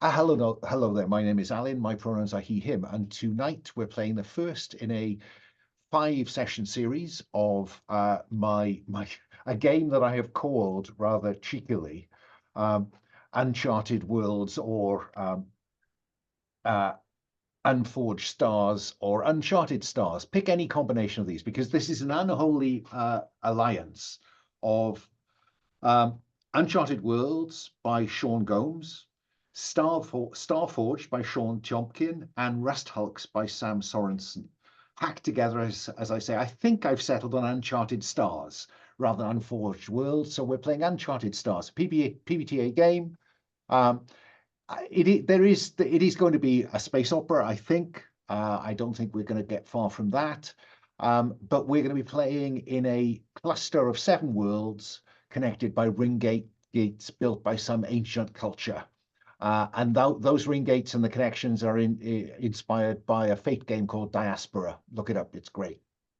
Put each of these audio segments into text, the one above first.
Hello, hello there. My name is Alun. My pronouns are he, him. And tonight we're playing the first in a 5-session series of a game that I have called rather cheekily Uncharted Worlds or uh, Unforged Stars or Uncharted Stars. Pick any combination of these because this is an unholy alliance of Uncharted Worlds by Sean Gomes, Starforged by Shawn Tomkin, and Rust Hulks by Sam Sorensen. Hacked together, as I say, I think I've settled on Uncharted Stars rather than Unforged Worlds, so we're playing Uncharted Stars, PBTA game. It is going to be a space opera, I think. I don't think we're going to get far from that. But we're going to be playing in a cluster of 7 worlds connected by ring gates built by some ancient culture. And those ring gates and the connections are inspired by a fate game called Diaspora. Look it up, it's great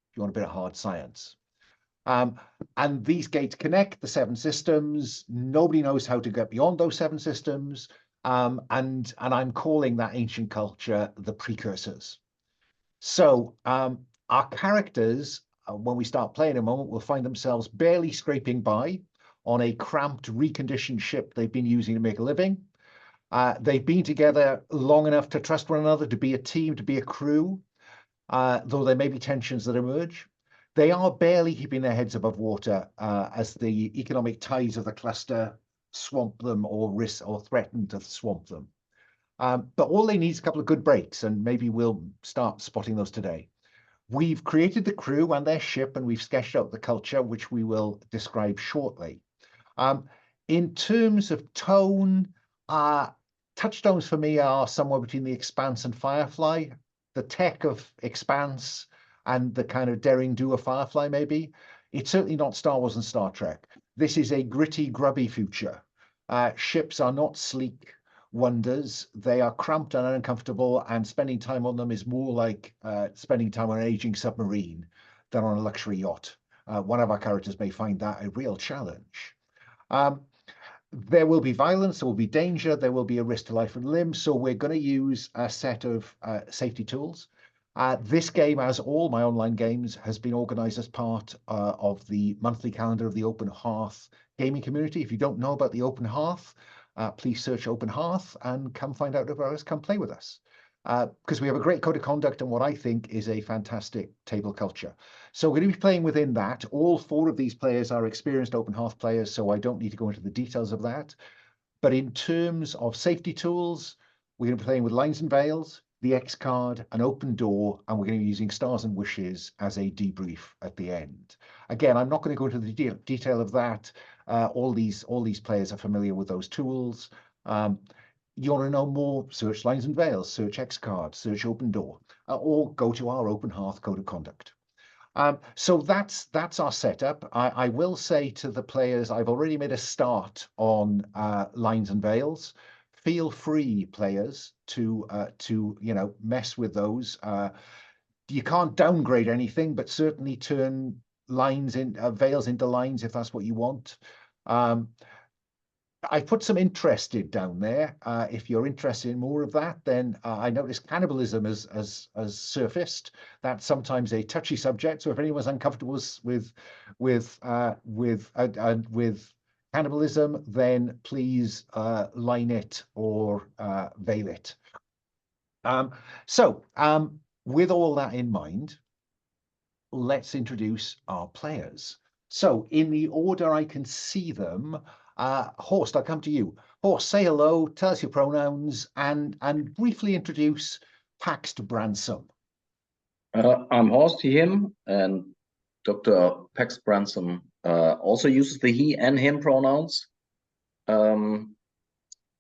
if you want a bit of hard science. And these gates connect the 7 systems. Nobody knows how to get beyond those 7 systems. And I'm calling that ancient culture the precursors. So our characters, when we start playing in a moment, will find themselves barely scraping by on a cramped, reconditioned ship they've been using to make a living. They've been together long enough to trust one another, to be a team, to be a crew, though there may be tensions that emerge. They are barely keeping their heads above water as the economic tides of the cluster swamp them or threaten to swamp them. But all they need is a couple of good breaks, and maybe we'll start spotting those today. We've created the crew and their ship, and we've sketched out the culture, which we will describe shortly. In terms of tone, touchstones for me are somewhere between The Expanse and Firefly. The tech of Expanse and the kind of daring do of Firefly, maybe. It's certainly not Star Wars and Star Trek. This is a gritty, grubby future. Ships are not sleek wonders. They are cramped and uncomfortable, and spending time on them is more like spending time on an aging submarine than on a luxury yacht. One of our characters may find that a real challenge. There will be violence, there will be danger, there will be a risk to life and limb, so we're going to use a set of safety tools. This game, as all my online games, has been organized as part of the monthly calendar of the Open Hearth gaming community. If you don't know about the Open Hearth, please search Open Hearth and come find out about us, come play with us. Because we have a great code of conduct and what I think is a fantastic table culture. So we're going to be playing within that. All 4 of these players are experienced Open Hearth players, so I don't need to go into the details of that. But in terms of safety tools, we're going to be playing with lines and veils, the X card, an open door, and we're going to be using stars and wishes as a debrief at the end. Again, I'm not going to go into the detail of that. All these players are familiar with those tools. You want to know more, search lines and veils, search X card, search open door, or go to our Open Hearth code of conduct. So that's our setup. I will say to the players, I've already made a start on lines and veils. Feel free, players, to mess with those. You can't downgrade anything, but certainly turn lines in veils into lines if that's what you want. I put some interested down there. If you're interested in more of that, then I noticed cannibalism has surfaced. That's sometimes a touchy subject. So if anyone's uncomfortable with cannibalism, then please line it or veil it. With all that in mind, let's introduce our players. So in the order I can see them, Horst, I'll come to you. Horst, say hello, tell us your pronouns, and briefly introduce Paxt Bransom. I'm Horst, him, and Dr. Paxt Bransom also uses the he and him pronouns.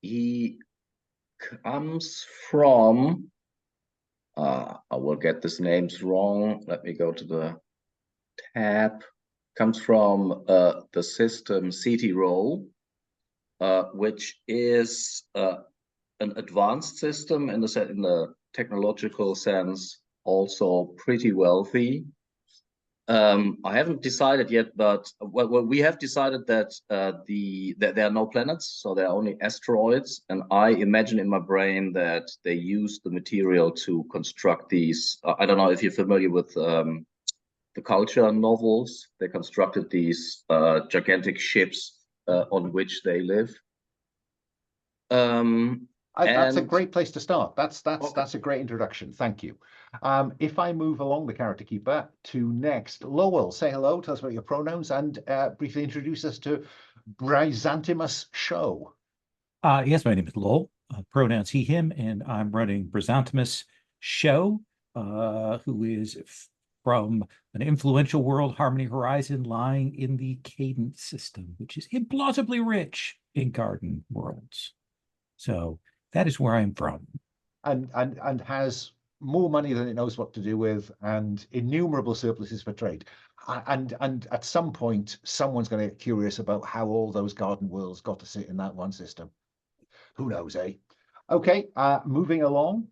He comes from, I will get these names wrong. Let me go to the tab. Comes from the system Ceti Rho, which is an advanced system in the technological sense, also pretty wealthy. I haven't decided yet, but well, we have decided that that there are no planets, so there are only asteroids. And I imagine in my brain that they use the material to construct these. I don't know if you're familiar with the culture novels. They constructed these gigantic ships on which they live. That's a And great place to start. That's okay. a great introduction. Thank you. If I move along the character keeper to next, Lowell, say hello, tell us about your pronouns, and briefly introduce us to Bryzantimus Sho. Yes, my name is Lowell, pronouns he, him, and I'm running Bryzantimus Sho, who is from an influential world, Harmony Horizon, lying in the Cadence system, which is implausibly rich in garden worlds. So that is where I'm from. And has more money than it knows what to do with, and innumerable surpluses for trade. And at some point, someone's going to get curious about how all those garden worlds got to sit in that one system. Who knows, eh? Okay, moving along.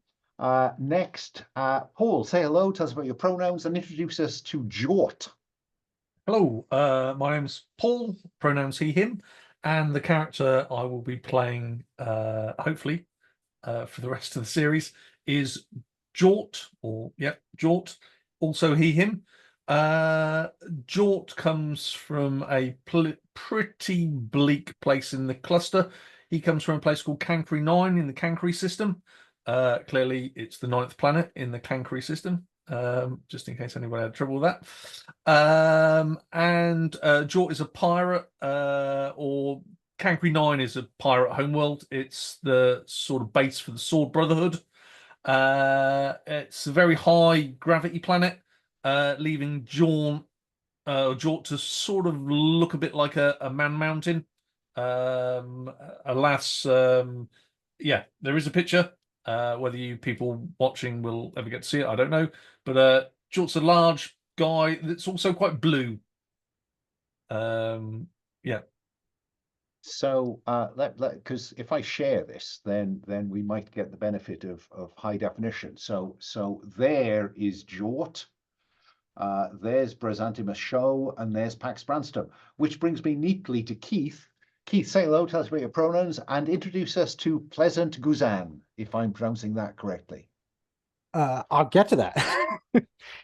Next, Paul, say hello, tell us about your pronouns, and introduce us to Jord. Hello, my name's Paul, pronouns he, him, and the character I will be playing, hopefully, for the rest of the series is Jord, Jord, also he, him. Jord comes from a pretty bleak place in the cluster. He comes from a place called Cancri 9 in the Cancri system. Clearly, it's the 9th planet in the Cancri system. Just in case anybody had trouble with that. And Jord is a pirate, or Cancri 9 is a pirate homeworld. It's the sort of base for the Sword Brotherhood. It's a very high gravity planet, leaving Jord to sort of look a bit like a man mountain. Alas, yeah, there is a picture. Whether you people watching will ever get to see it, I don't know. But Jord's a large guy that's also quite blue. Yeah. So because if I share this, then we might get the benefit of high definition. So there is Jord. There's Bryzantimus Sho, and there's Paxt Bransom, which brings me neatly to Keith. Keith, say hello, tell us about your pronouns, and introduce us to Pleasant Ghuzan, if I'm pronouncing that correctly. I'll get to that.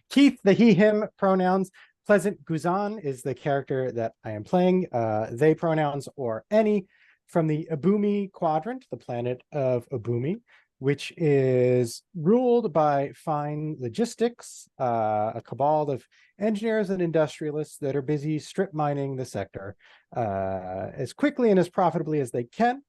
Keith, the he, him pronouns. Pleasant Ghuzan is the character that I am playing. They pronouns or any from the Abumi quadrant, the planet of Abumi, which is ruled by fine logistics, a cabal of engineers and industrialists that are busy strip mining the sector as quickly and as profitably as they can.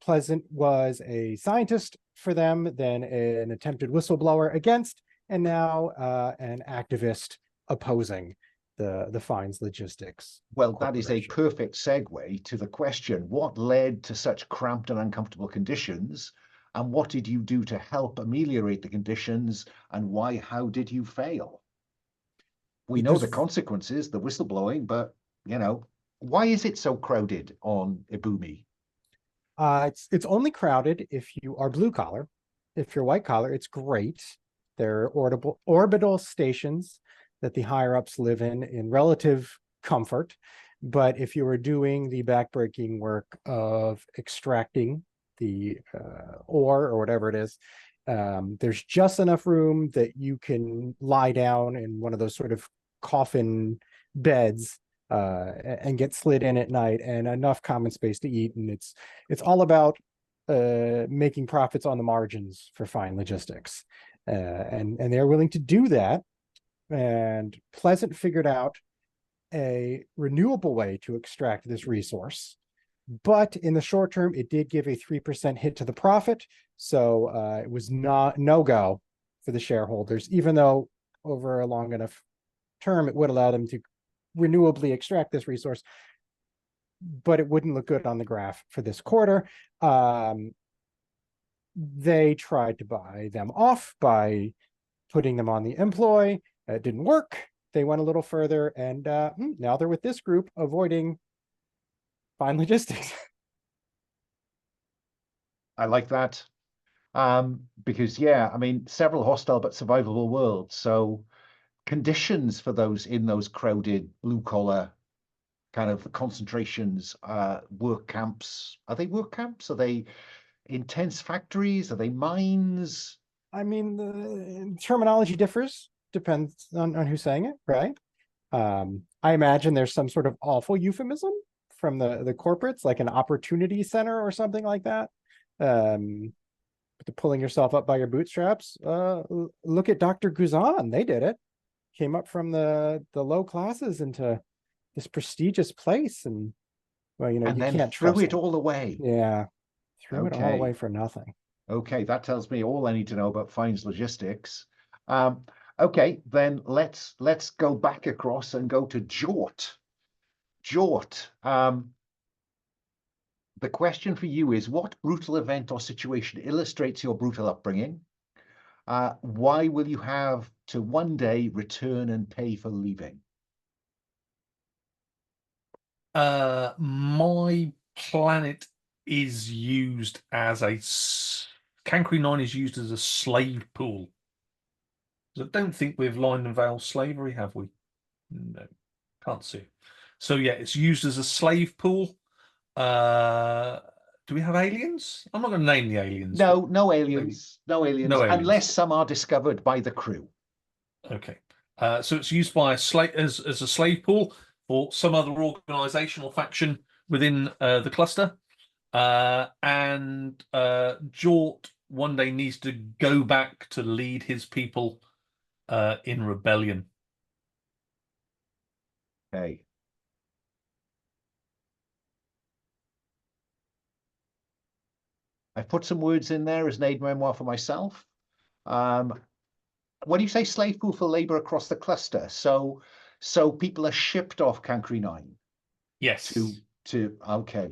Pleasant was a scientist for them, then an attempted whistleblower against, and now an activist opposing the fines logistics. Well, that is a perfect segue to the question: what led to such cramped and uncomfortable conditions, and what did you do to help ameliorate the conditions, and why? How did you fail? We know the consequences, the whistleblowing, but why is it so crowded on Abumi? It's only crowded if you are blue collar. If you're white collar, it's great. There are orbital stations that the higher ups live in relative comfort. But if you are doing the backbreaking work of extracting the ore or whatever it is, there's just enough room that you can lie down in one of those sort of coffin beds and get slid in at night, and enough common space to eat. And it's all about making profits on the margins for fine logistics. And they're willing to do that. And Pleasant figured out a renewable way to extract this resource. But in the short term, it did give a 3% hit to the profit. So it was no-go for the shareholders, even though over a long enough term, it would allow them to renewably extract this resource, but it wouldn't look good on the graph for this quarter. They tried to buy them off by putting them on the employ. It didn't work. They went a little further, and now they're with this group avoiding fine logistics. I like that. Because, yeah, I mean, several hostile but survivable worlds. So conditions for those in those crowded blue collar kind of concentrations, work camps? Are they work camps? Are they intense factories? Are they mines? I mean, the terminology differs, depends on who's saying it, right? I imagine there's some sort of awful euphemism from the corporates, like an opportunity center or something like that. To pulling yourself up by your bootstraps. Look at Dr. Ghuzan. They did it. Came up from the low classes into this prestigious place, and well, you know, And you then can't threw trust it them. all away. Yeah, threw it all Okay. away for nothing. Okay, that tells me all I need to know about Fines logistics. Okay, then let's go back across and go to Jord. Jord, the question for you is, what brutal event or situation illustrates your brutal upbringing? Why will you have to one day return and pay for leaving? My planet is used as a Cancri 9 is used as a slave pool. I don't think we've line and veil slavery, have we? No, can't see. So yeah, it's used as a slave pool. Do we have aliens? I'm not going to name the aliens. No, no aliens, no aliens, No aliens. unless some are discovered by the crew. Okay. So it's used by a slave as a slave pool for some other organization or faction within the cluster. And Jord one day needs to go back to lead his people in rebellion. Okay. I've put some words in there as an aid memoir for myself. When you say slave pool for labor across the cluster, so people are shipped off Cancri 9? Yes. Okay.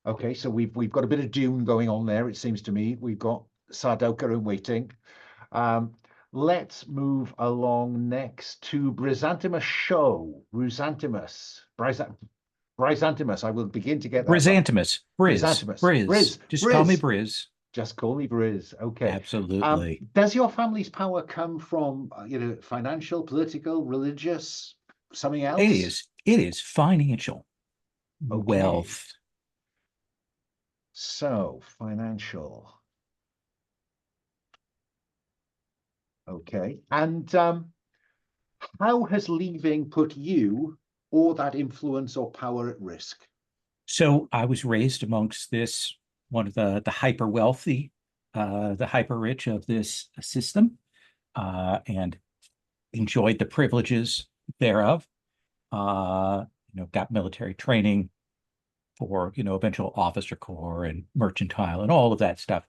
Okay, so we've got a bit of Dune going on there, it seems to me. We've got Sardoka in waiting. Let's move along next to Bryzantimus Sho. Bryzantimus. I will begin to get that right. Bryzantimus Bryz. Just call me Bryz. Just call me Bryz. Okay. Absolutely. Does your family's power come from financial, political, religious, something else? It is financial. Okay. Wealth. So financial. Okay. And how has leaving put you or that influence or power at risk? So I was raised amongst one of the hyper wealthy, the hyper rich of this system, and enjoyed the privileges thereof. Got military training for eventual officer corps and mercantile and all of that stuff.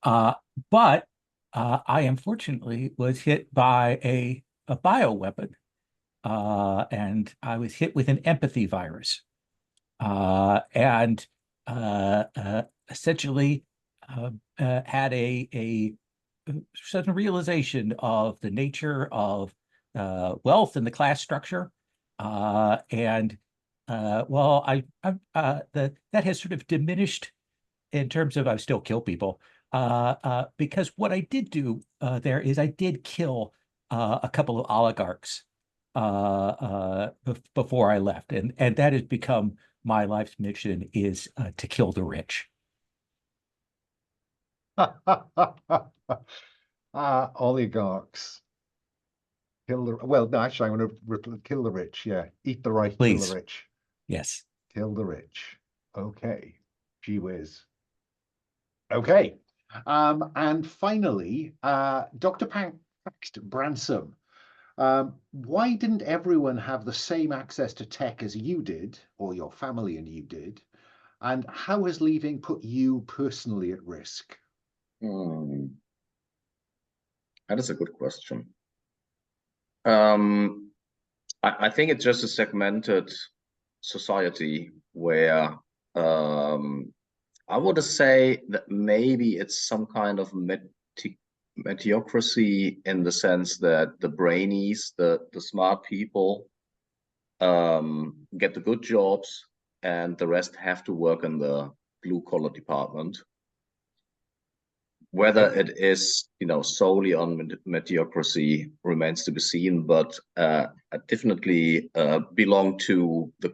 But I unfortunately was hit by a bioweapon, and I was hit with an empathy virus. And essentially had a sudden realization of the nature of wealth and the class structure. That has sort of diminished in terms of I still kill people, because what I did do there is I did kill a couple of oligarchs before I left, and that has become my life's mission, is to kill the rich. Oligarchs. Well, no, actually, I'm going to kill the rich. Yeah, eat the right, Please. Kill the rich. Yes. Kill the rich. Okay. Gee whiz. Okay. And finally, Dr. Paxt Bransom. Why didn't everyone have the same access to tech as you did, or your family and you did? And how has leaving put you personally at risk? That is a good question. I think it's just a segmented society where I would say that maybe it's some kind of meritocracy, in the sense that the brainies, the smart people, get the good jobs, and the rest have to work in the blue collar department. Whether it is, solely on mediocrity remains to be seen, but I definitely belong to the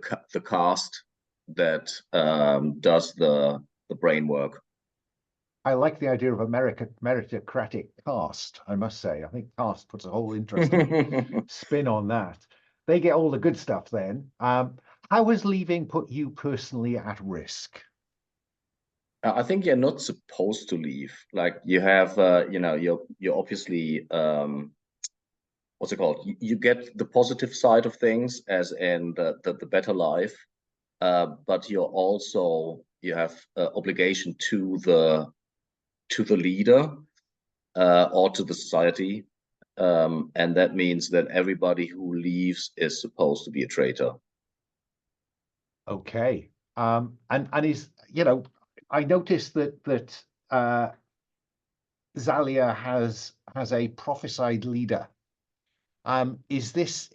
cast that does the brain work. I like the idea of a meritocratic cast, I must say. I think cast puts a whole interesting spin on that. They get all the good stuff then. How has leaving put you personally at risk? I think you're not supposed to leave. Like you have, you're obviously, what's it called? You get the positive side of things, as in the better life, but you have obligation to the leader or to the society, and that means that everybody who leaves is supposed to be a traitor. Okay, and is I noticed that Xolia has a prophesied leader. Is this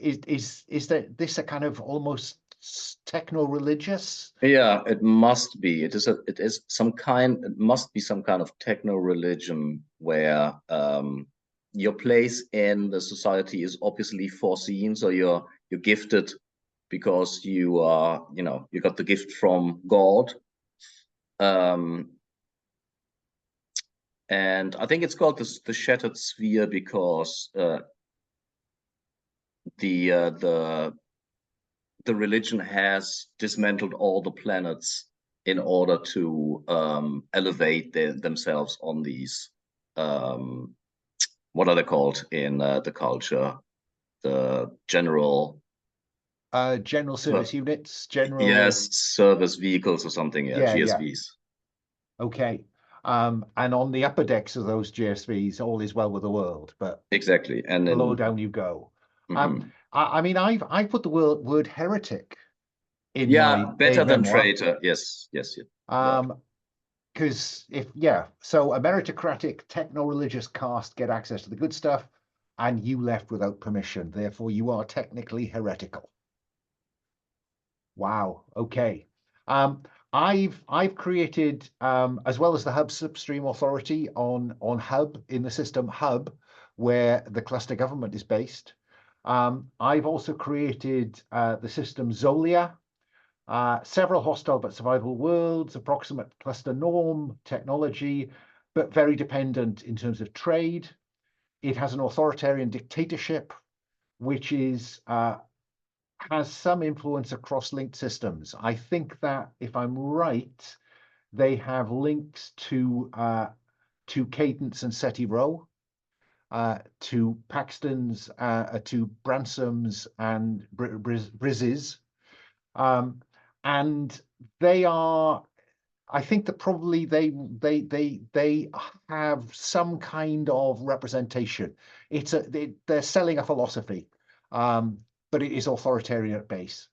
a kind of almost techno-religious? Yeah, it must be. It must be some kind of techno-religion where your place in the society is obviously foreseen. So you're gifted because you are, you got the gift from God. And I think it's called the Shattered Sphere because the religion has dismantled all the planets in order to elevate themselves on these, what are they called in the culture? The general Service units, general. Yes, service vehicles or something. Yeah, GSVs. Yeah. Okay. And on the upper decks of those GSVs, all is well with the world, but exactly, and then below down you go. I mean, I put the word heretic in my better than memoir. traitor. Yes. Because so a meritocratic techno-religious caste get access to the good stuff, and you left without permission. Therefore, you are technically heretical. Wow. Okay. I've created, as well as the Hub Slipstream Authority on Hub in the system Hub, where the cluster government is based. I've also created the system Xolia, several hostile but survivable worlds, approximate cluster norm, technology, but very dependent in terms of trade. It has an authoritarian dictatorship, which is has some influence across linked systems. I think that, if I'm right, they have links to Cadence and Ceti Rho, to Paxton's, to Bransom's and Bryz's, and they are. I think that probably they have some kind of representation. They're selling a philosophy, but it is authoritarian at base.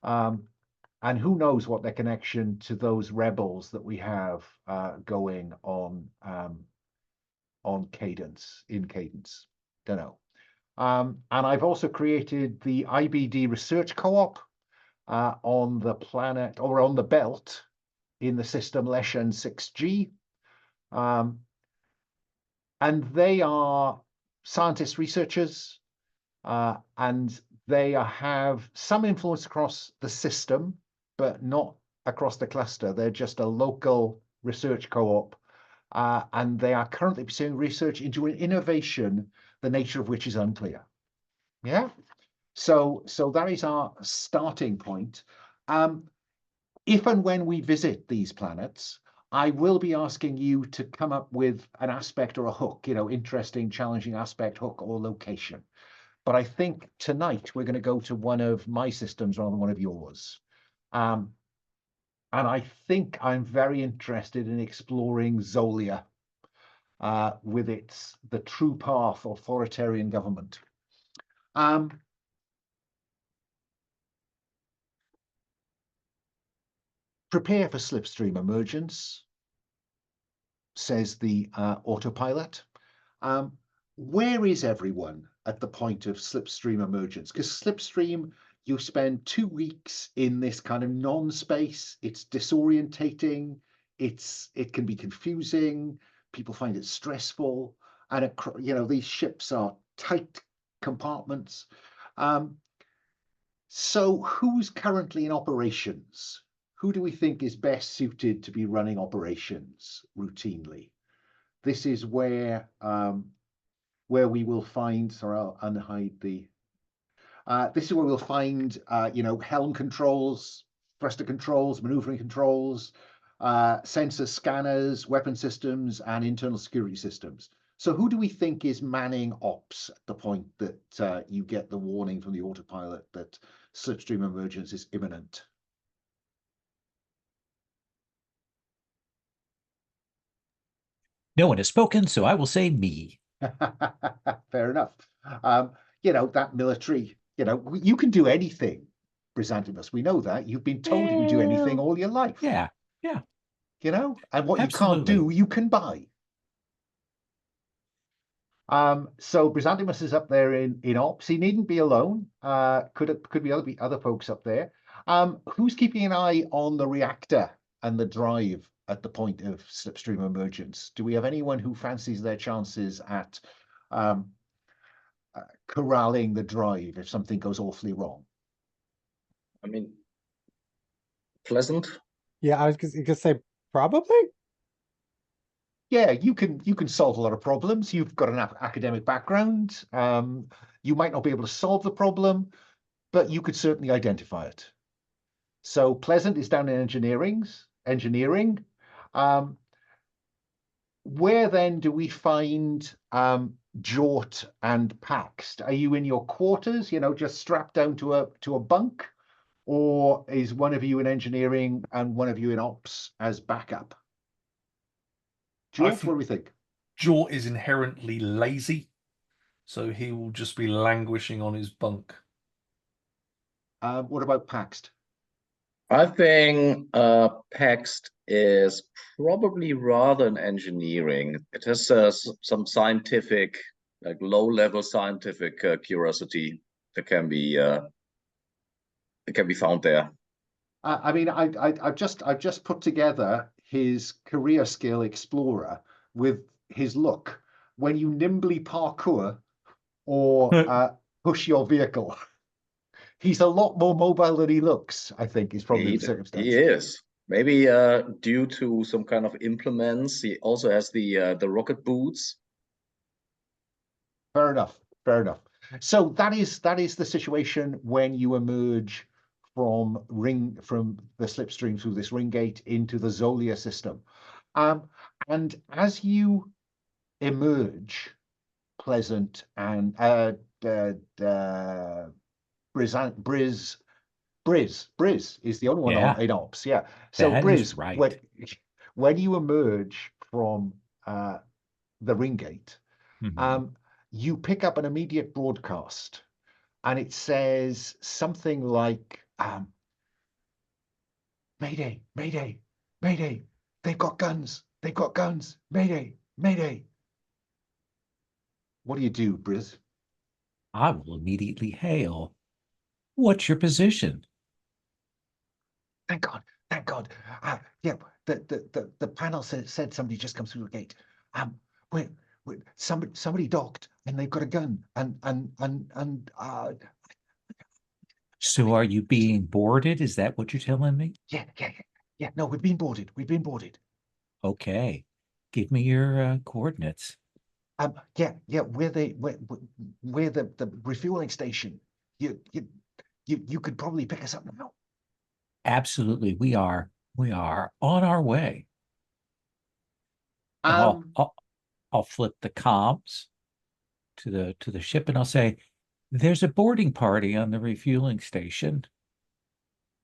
And who knows what their connection to those rebels that we have going on Cadence, in Cadence. Don't know. And I've also created the IBD Research Co-op on the planet, or on the belt, in the system Leshen 6G. And they are scientists, researchers, and they have some influence across the system, but not across the cluster. They're just a local research co-op, and they are currently pursuing research into an innovation, the nature of which is unclear. Yeah. So that is our starting point. If and when we visit these planets, I will be asking you to come up with an aspect or a hook, interesting, challenging aspect, hook, or location. But I think tonight we're going to go to one of my systems rather than one of yours. And I think I'm very interested in exploring Xolia with the true path authoritarian government. Prepare for slipstream emergence, says the autopilot. Where is everyone at the point of slipstream emergence? Because slipstream, you spend 2 weeks in this kind of non-space. It's disorientating. It can be confusing. People find it stressful, and you know, these ships are tight compartments. So who's currently in operations? Who do we think is best suited to be running operations routinely? This is where we will find, sorry, I'll unhide the, this is where we'll find, you know, helm controls, thruster controls, maneuvering controls, sensor scanners, weapon systems, and internal security systems. So who do we think is manning ops at the point that you get the warning from the autopilot that slipstream emergence is imminent? No one has spoken, so I will say me. Fair enough. You know, that military, you know, you can do anything, Bryzantimus. We know that. You've been told you can do anything all your life. Yeah. You know, and what Absolutely. you can't do, you can buy. So Bryzantimus is up there in ops. He needn't be alone. Could be other folks up there. Who's keeping an eye on the reactor and the drive at the point of slipstream emergence? Do we have anyone who fancies their chances at corralling the drive if something goes awfully wrong? I mean, Pleasant. Yeah, I was gonna say probably. Yeah, you can solve a lot of problems. You've got an academic background. You might not be able to solve the problem, but you could certainly identify it. So Pleasant is down in engineering. Where then do we find Jord and Paxt? Are you in your quarters, you know, just strapped down to a bunk? Or is one of you in engineering and one of you in ops as backup? Jord, what do we think? Jord is inherently lazy, so he will just be languishing on his bunk. What about Paxt? I think Paxt is probably rather an engineering. It has some scientific, like low-level scientific curiosity that can be found there. I mean, I've just put together his career skill explorer with his look. When you nimbly parkour or push your vehicle, he's a lot more mobile than he looks, I think, is probably the circumstance. He is. Maybe due to some kind of implements. He also has the rocket boots. Fair enough. Fair enough. So that is the situation when you emerge from the slipstream through this ring gate into the Xolia system. And as you emerge, Pleasant and Bryz is the only one in ops. Yeah. So That Bryz, is right. when you emerge from the ring gate, you pick up an immediate broadcast, and it says something like, "Mayday, mayday, mayday! They've got guns! They've got guns! Mayday, mayday!" What do you do, Bryz? I will immediately hail. What's your position? Thank God, thank God. Yeah, the panel said somebody just come through the gate. Somebody docked and they've got a gun and So are you being boarded? Is that what you're telling me? Yeah. No, we've been boarded. We've been boarded. Okay. Give me your coordinates. Yeah. We're the refueling station. You could probably pick us up now. Absolutely, we are on our way. And I'll flip the comms to the ship, and I'll say, "There's a boarding party on the refueling station,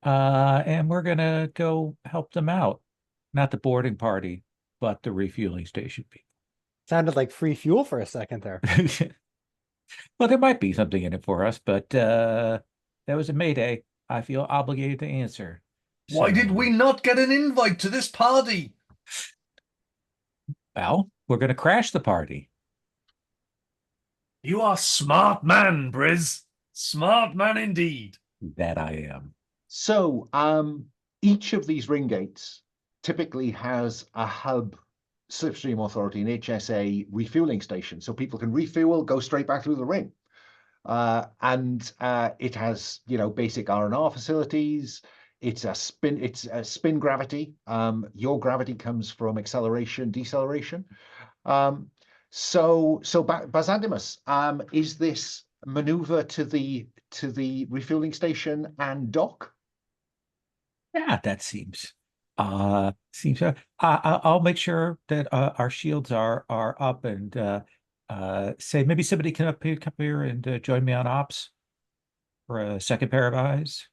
and we're gonna go help them out. Not the boarding party, but the refueling station people." Sounded like free fuel for a second there. Well, there might be something in it for us, but that was a mayday. I feel obligated to answer. Why did we not get an invite to this party? Well, we're going to crash the party. You are smart man, Bryz. Smart man indeed. That I am. So, each of these ring gates typically has a hub Slipstream Authority, an HSA refueling station, so people can refuel, go straight back through the ring. And it has, basic R&R facilities. It's a spin gravity. Your gravity comes from acceleration, deceleration. So Bryzantimus, is this maneuver to the refueling station and dock? Yeah, that seems I'll make sure that our shields are up, and say maybe somebody can come here and join me on ops for a second pair of eyes.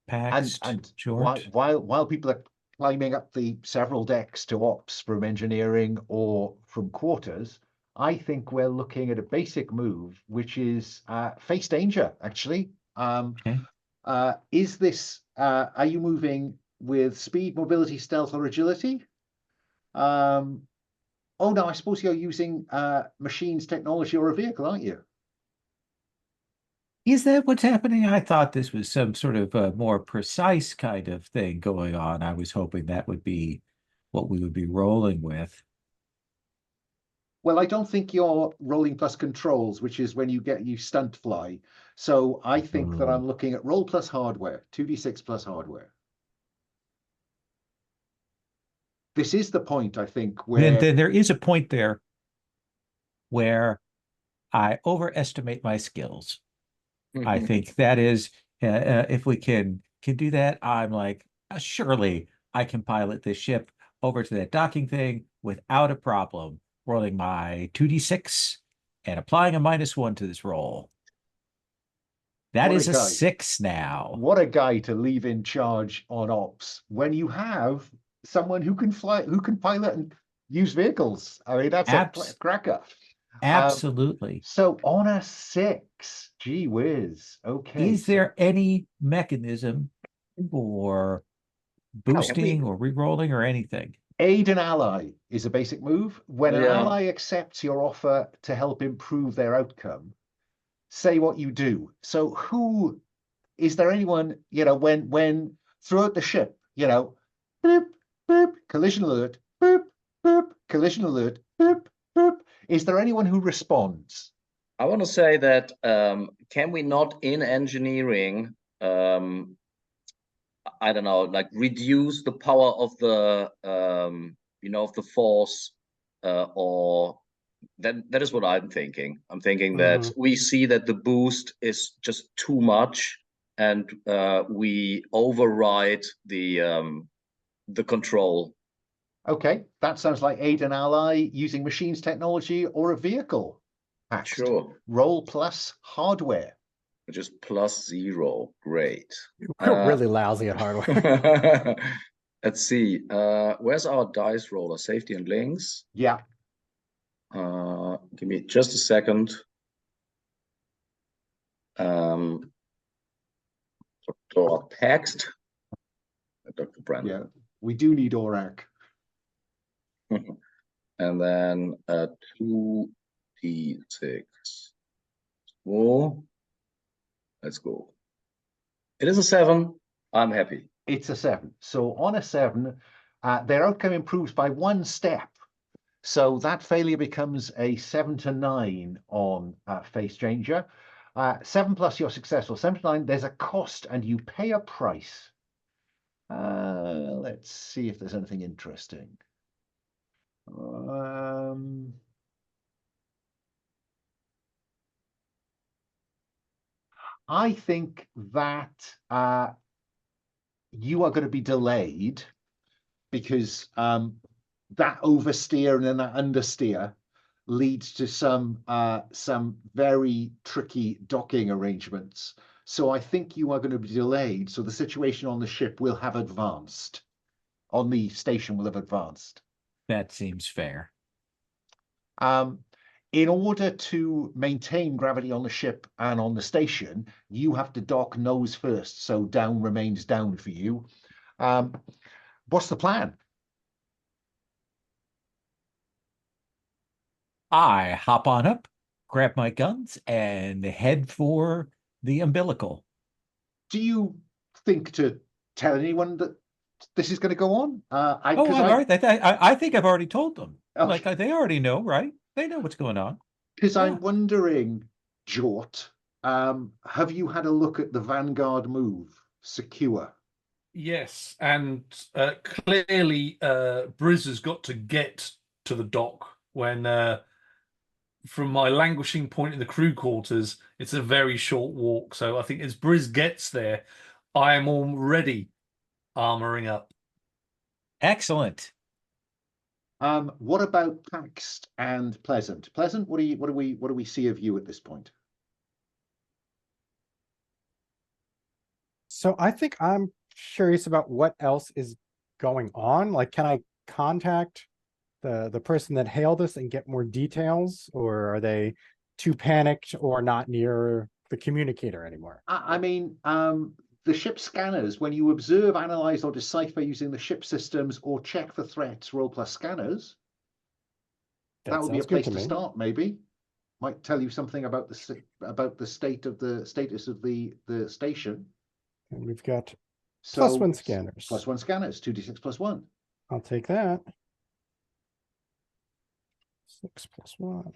Paxt, And Jord. while people are climbing up the several decks to ops from engineering or from quarters, I think we're looking at a basic move, which is face danger, actually. Okay. Is this, are you moving with speed, mobility, stealth, or agility? Oh no, I suppose you're using machines, technology, or a vehicle, aren't you? Is that what's happening? I thought this was some sort of more precise kind of thing going on. I was hoping that would be what we would be rolling with. Well, I don't think you're rolling plus controls, which is when you stunt fly. So I think that I'm looking at roll plus hardware, 2d6 plus hardware. This is the point, I think, where Then there is a point there where I overestimate my skills. I think that is, if we can do that, I'm like, surely I can pilot this ship over to that docking thing without a problem, rolling my 2d6 and applying a -1 to this roll. That is a 6 now. What a guy to leave in charge on ops when you have someone who can fly, who can pilot and use vehicles. I mean, that's a cracker. Absolutely. So on a 6, gee whiz. Okay. Is there any mechanism for boosting or re-rolling or anything? Aid an ally is a basic move. When an Yeah. ally accepts your offer to help improve their outcome, say what you do. So who is there anyone, when throughout the ship, boop, boop, collision alert, boop, boop, collision alert, boop, boop. Is there anyone who responds? I want to say that can we not in engineering, I don't know, like reduce the power of the of the force, or that is what I'm thinking. I'm thinking that we see that the boost is just too much, and we override the control. Okay, that sounds like aid an ally using machines, technology, or a vehicle. Paxt. Sure. Roll plus hardware. Which is +0. Great. We're really lousy at hardware. Let's see. Where's our dice roller? Safety and links. Yeah. Give me just a second. Dr. Paxt. Dr. Bransom. Yeah, we do need ORAC. And then 2d6. Whoa. Let's go. It is a 7. I'm happy. It's a 7. So on a 7, their outcome improves by 1 step. So that failure becomes a 7 to 9 on face danger. 7 plus you're successful. 7 to 9, there's a cost and you pay a price. Let's see if there's anything interesting. I think that you are going to be delayed because that oversteer and then that understeer leads to some very tricky docking arrangements. So I think you are going to be delayed. So the situation on the ship will have advanced. On the station will have advanced. That seems fair. In order to maintain gravity on the ship and on the station, you have to dock nose first. So down remains down for you. What's the plan? I hop on up, grab my guns, and head for the umbilical. Do you think to tell anyone that this is going to go on. Oh, I'm all right. I think I've already told them. Okay. Like they already know, right? They know what's going on. Because Yeah. I'm wondering, Jord, have you had a look at the Vanguard move, secure? Yes, and clearly Bryz has got to get to the dock when, from my languishing point in the crew quarters, it's a very short walk. So I think as Bryz gets there, I am already armoring up. Excellent. What about Paxt and Pleasant? Pleasant, what do we see of you at this point? So I think I'm curious about what else is going on. Like, can I contact the person that hailed us and get more details, or are they too panicked or not near the communicator anymore? I mean, the ship scanners, when you observe, analyze, or decipher using the ship systems or check for threats, roll plus scanners, that would be a sounds good place to me. start, maybe. Might tell you something about the status of the station. And we've got So +1 scanners. +1 scanners, 2d6 +1. I'll take that. 6 + 1.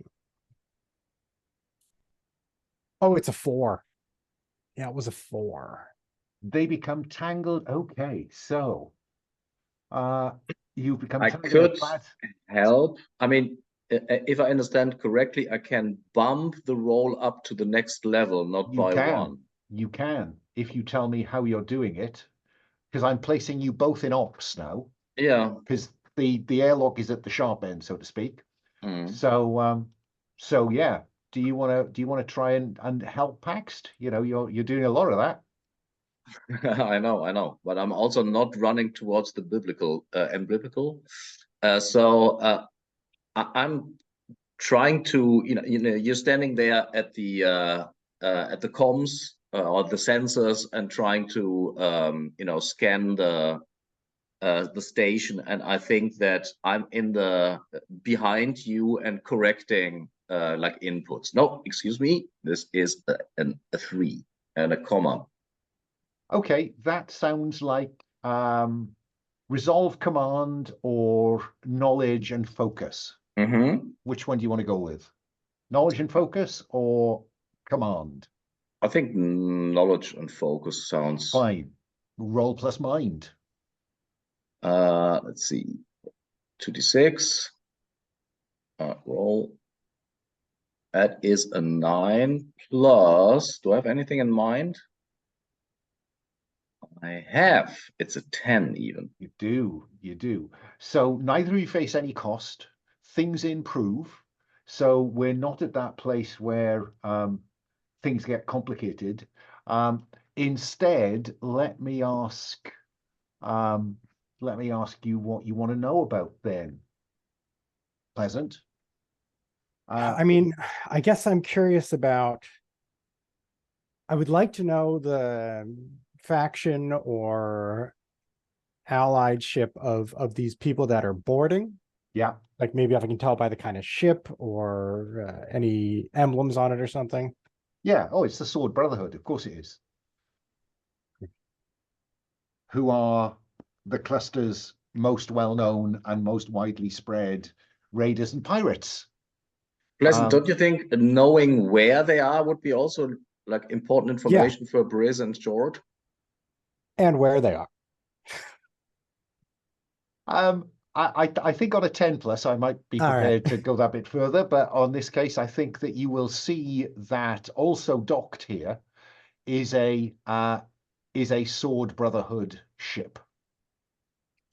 Oh, it's a 4. Yeah, it was a 4. They become tangled. Okay, so you've become I tangled. could help. I mean, if I understand correctly, I can bump the roll up to the next level, not by one. You can, if you tell me how you're doing it, because I'm placing you both in ops now. Yeah. Because the airlock is at the sharp end, so to speak. So yeah. Do you want to try and help Paxt? You know, you're doing a lot of that. I know, but I'm also not running towards the biblical biblical. I'm trying to, you're standing there at the comms or the sensors and trying to, scan the station. And I think that I'm in the behind you and correcting like inputs. No, excuse me. This is a 3 and a comma. Okay, that sounds like resolve command or knowledge and focus. Which one do you want to go with? Knowledge and focus or command? I think knowledge and focus sounds fine. Roll plus mind. Let's see. 2d6. Roll. That is a 9 plus. Do I have anything in mind? I have. It's a 10 even. You do. So neither of you face any cost. Things improve. So we're not at that place where things get complicated. Instead, let me ask you what you want to know about then. Pleasant. I mean, I guess I'm curious about. I would like to know the faction or allied ship of these people that are boarding. Yeah. Like maybe if I can tell by the kind of ship or any emblems on it or something. Yeah. Oh, it's the Sword Brotherhood. Of course it is. Who are the cluster's most well-known and most widely spread raiders and pirates. Pleasant, don't you think knowing where they are would be also like important information for Bryz and Jord? And where they are. I think on a 10 plus, I might be prepared to go that bit further, but on this case, I think that you will see that also docked here is a Sword Brotherhood ship.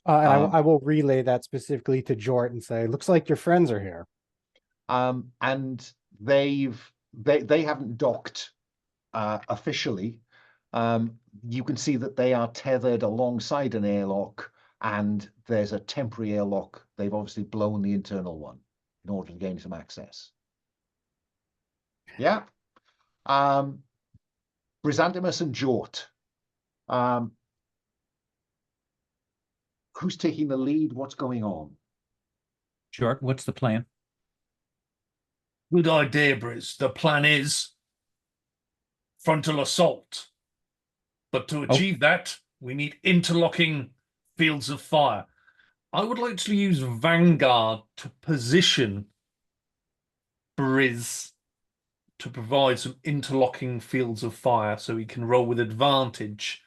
And I will relay that specifically to Jord and say, looks like your friends are here. And they haven't docked officially. You can see that they are tethered alongside an airlock, and there's a temporary airlock. They've obviously blown the internal one in order to gain some access. Yeah. Bryzantimus and Jord. Who's taking the lead? What's going on? Jord, what's the plan? Good idea, Bryz. The plan is frontal assault. But to achieve that, we need interlocking fields of fire. I would like to use Vanguard to position Bryz to provide some interlocking fields of fire so he can roll with advantage.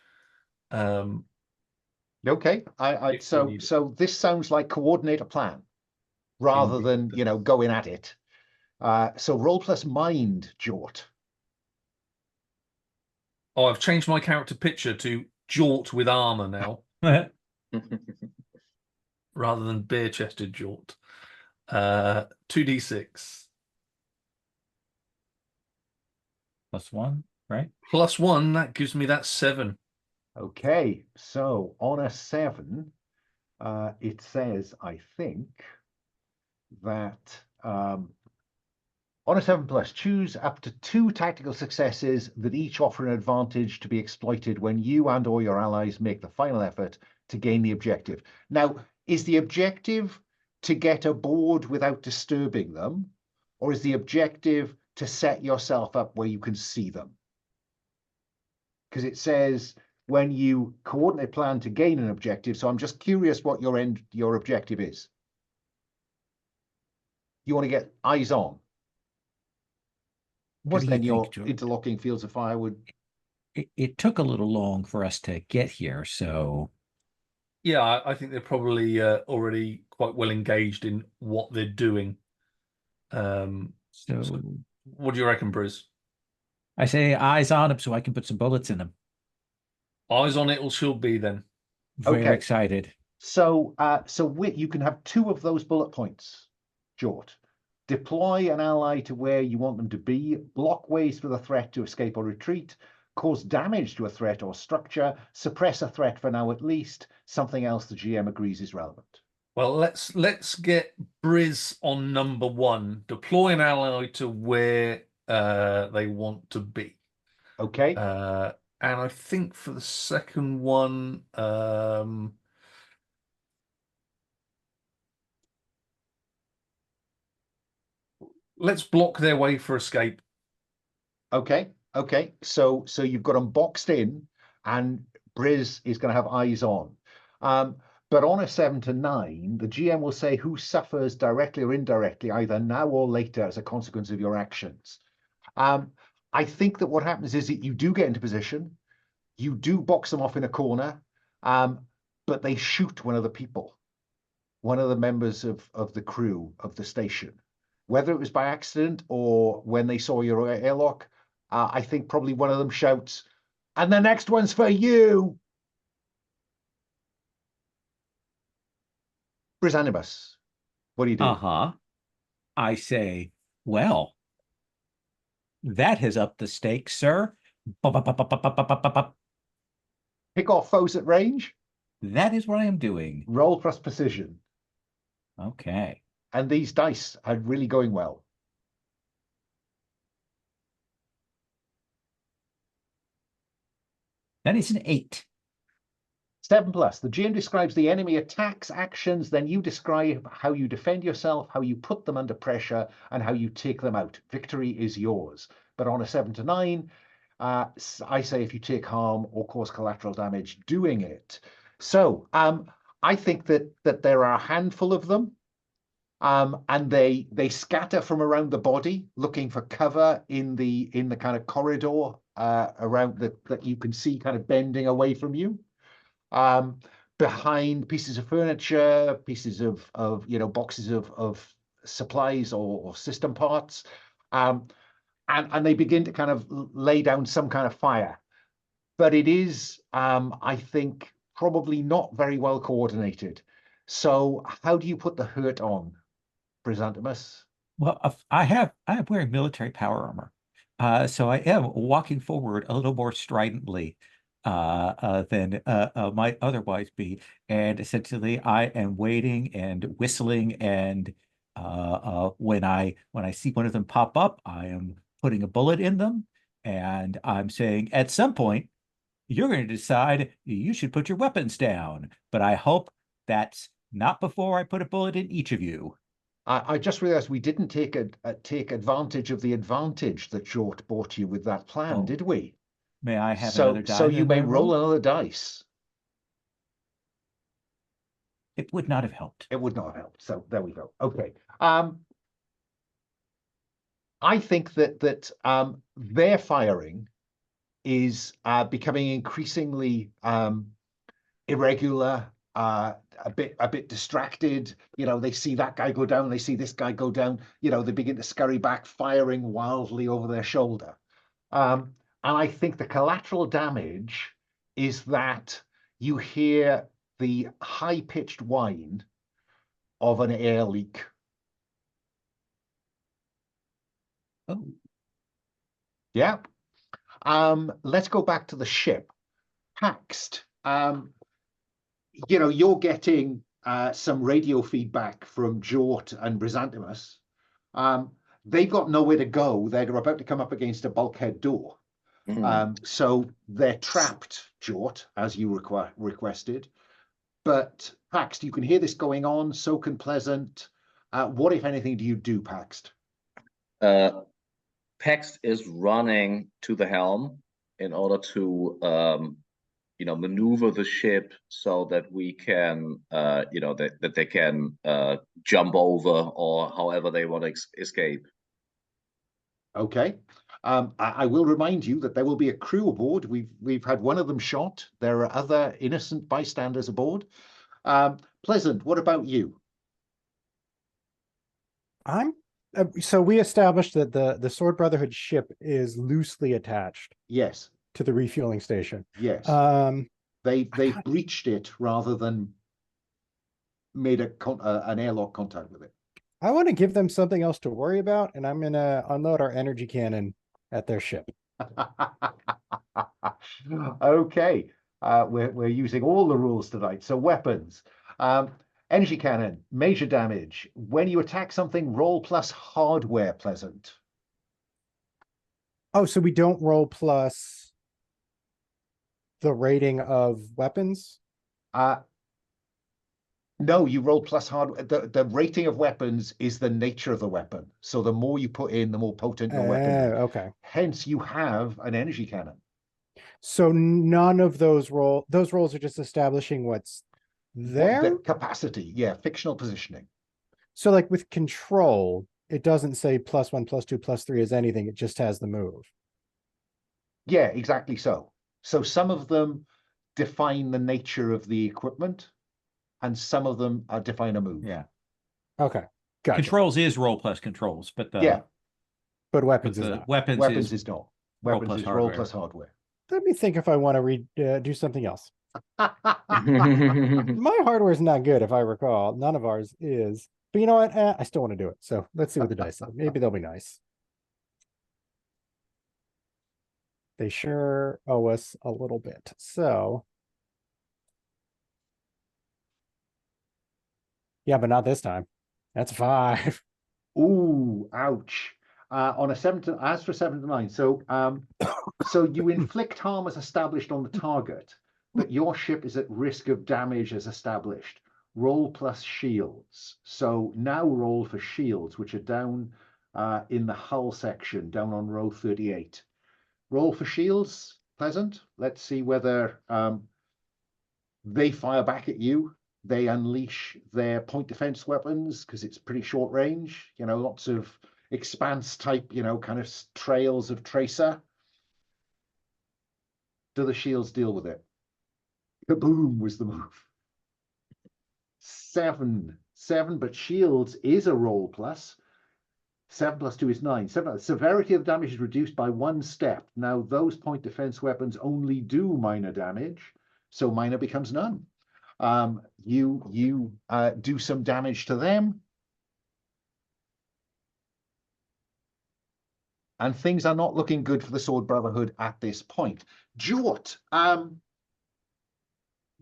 Okay, If we need it. so this sounds like coordinate a plan rather Indeed. than going at it. So roll plus mind, Jort. Oh, I've changed my character picture to Jort with armour now, rather than bare-chested Jort. 2d6. +1, right? +1, that gives me that 7. Okay, so on a 7, it says, I think, that on a 7+, choose up to 2 tactical successes that each offer an advantage to be exploited when you and or your allies make the final effort to gain the objective. Now, is the objective to get aboard without disturbing them, or is the objective to set yourself up where you can see them? Because it says when you coordinate plan to gain an objective, so I'm just curious what your objective is. You want to get eyes on. What Because do you then think, your George? interlocking fields of fire would. It took a little long for us to get here, so Yeah, I think they're probably already quite well engaged in what they're doing. so What do you reckon, Bryz? I say eyes on him so I can put some bullets in him. Eyes on it, or she'll be then. Very Okay. excited. So you can have 2 of those bullet points, Jort. Deploy an ally to where you want them to be, block ways for the threat to escape or retreat, cause damage to a threat or structure, suppress a threat for now at least, something else the GM agrees is relevant. Well, let's get Bryz on number 1. Deploy an ally to where they want to be. Okay. And I think for the second one, let's block their way for escape. Okay. So you've got them boxed in, and Bryz is going to have eyes on. But on a 7 to 9, the GM will say who suffers directly or indirectly, either now or later, as a consequence of your actions. I think that what happens is that you do get into position, you do box them off in a corner, but they shoot one of the people, one of the members of the crew of the station. Whether it was by accident or when they saw your airlock, I think probably one of them shouts, "And the next one's for you!" Bryzantimus, what do you do? Uh-huh. I say, well, that has upped the stakes, sir. Ba-ba-ba-ba-ba-ba-ba-ba. Pick off foes at range, That is what I am doing. roll plus precision. Okay. And these dice are really going well. That is an 8. 7+. The GM describes the enemy attacks, actions, then you describe how you defend yourself, how you put them under pressure, and how you take them out. Victory is yours. But on a 7 to 9, I say if you take harm or cause collateral damage doing it. So I think that there are a handful of them, and they scatter from around the body, looking for cover in the kind of corridor around that you can see kind of bending away from you. Behind pieces of furniture, pieces of boxes of supplies or system parts, and they begin to kind of lay down some kind of fire. But it is, I think, probably not very well coordinated. So how do you put the hurt on, Bryzantimus? Well, I am wearing military power armor. So I am walking forward a little more stridently than might otherwise be. And essentially I am waiting and whistling, and when I see one of them pop up, I am putting a bullet in them, and I'm saying at some point you're going to decide you should put your weapons down. But I hope that's not before I put a bullet in each of you. I just realized we didn't take advantage of the advantage that Jort bought you with that plan, did we? May I have another die? So you then, may my roll another dice. It would not have helped. It would not have helped. So there we go. Okay. I think that their firing is becoming increasingly irregular, a bit distracted. You know, they see that guy go down, they see this guy go down. You know, they begin to scurry back, firing wildly over their shoulder. And I think the collateral damage is that you hear the high-pitched whine of an air leak. Oh, Yeah. Let's go back to the ship. Paxt, you know, you're getting some radio feedback from Jord and Bryzantimus. They've got nowhere to go. They're about to come up against a bulkhead door. So they're trapped, Jord, as you requested. But Paxt, you can hear this going on, so can Pleasant. What, if anything, do you do, Paxt? Paxt is running to the helm in order to, you know, maneuver the ship so that we can, you know, that they can jump over or however they want to escape. Okay. I will remind you that there will be a crew aboard. We've had one of them shot. There are other innocent bystanders aboard. Pleasant, what about you? So we established that the Sword Brotherhood ship is loosely attached Yes. to the refueling station. Yes. Um, They breached it rather than made an airlock contact with it. I want to give them something else to worry about, and I'm gonna unload our energy cannon at their ship. Okay. We're using all the rules tonight. So weapons. Energy cannon, major damage. When you attack something, roll plus hardware, Pleasant. Oh, so we don't roll plus the rating of weapons? No, you roll plus hardware. The rating of weapons is the nature of the weapon. So the more you put in, the more potent your weapon is. Okay. Hence, you have an energy cannon. So none of those rolls are just establishing what's there? The capacity, yeah, fictional positioning. So like with control, it doesn't say +1, +2, +3 is anything. It just has the move. Yeah, exactly so. So some of them define the nature of the equipment, and some of them define a move. yeah. Okay, gotcha. Controls is roll plus controls, but Yeah. But weapons but is the not. weapons is not. roll Weapons plus is roll hardware. plus hardware. Let me think if I want to do something else. My hardware is not good, if I recall. None of ours is. But you know what? I still want to do it. So let's see what the dice say. Maybe they'll be nice. They sure owe us a little bit. So. Yeah, but not this time. That's a 5. Ooh, ouch. On a 7 to, as for 7 to 9. So so you inflict harm as established on the target, but your ship is at risk of damage as established. Roll plus shields. So now roll for shields, which are down in the hull section, down on row 38. Roll for shields, Pleasant. Let's see whether they fire back at you. They unleash their point defense weapons because it's pretty short range. You know, lots of expanse type, you know, kind of trails of tracer. Do the shields deal with it? Kaboom was the move. 7, but shields is a roll plus. 7 plus 2 is 9. Severity of the damage is reduced by 1 step. Now, those point defense weapons only do minor damage, so minor becomes none. You do some damage to them, and things are not looking good for the Sword Brotherhood at this point. Jord,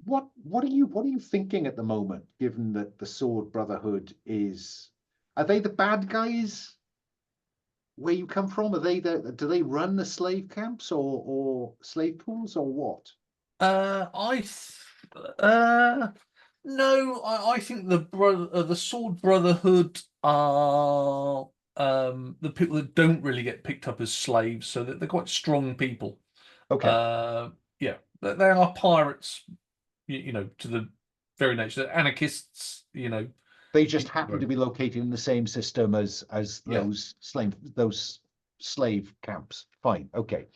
what are you thinking at the moment, given that the Sword Brotherhood are they the bad guys where you come from? Are they do they run the slave camps or slave pools or what? No, I think the Sword Brotherhood are the people that don't really get picked up as slaves, so that they're quite strong people. Okay. Yeah, they are pirates, you know, to the very nature. Anarchists, you know. They just happen to be located in the same system as Yeah. those slave camps. Fine, okay.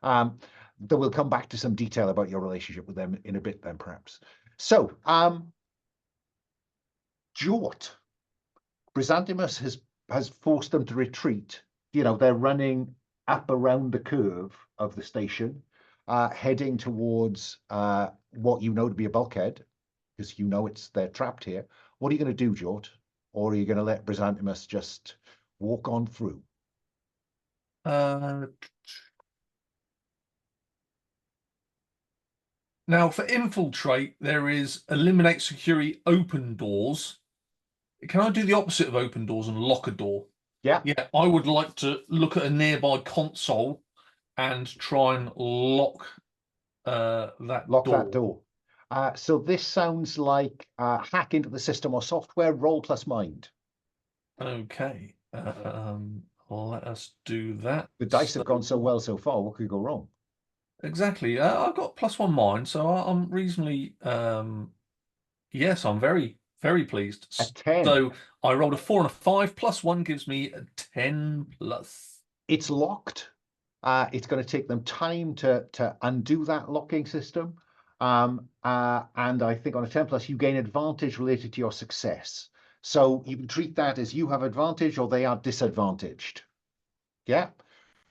Then we'll come back to some detail about your relationship with them in a bit then, perhaps. So, Jord. Bryzantimus has forced them to retreat. You know, they're running up around the curve of the station, heading towards what you know to be a bulkhead, because you know they're trapped here. What are you going to do, Jord? Or are you going to let Bryzantimus just walk on through? Now, for infiltrate, there is eliminate security, open doors. Can I do the opposite of open doors and lock a door? Yeah. Yeah, I would like to look at a nearby console and try and lock that door. So this sounds like hack into the system or software, roll plus mind. Okay. Let us do that. The dice have gone so well so far. What could go wrong? Exactly. I've got +1 mind, so I'm reasonably. Yes, I'm very, very pleased. A 10. So I rolled a 4 and a 5. +1 gives me a 10 plus. It's locked. It's going to take them time to undo that locking system. And I think on a 10 plus, you gain advantage related to your success. So you can treat that as you have advantage or they are disadvantaged. Yeah.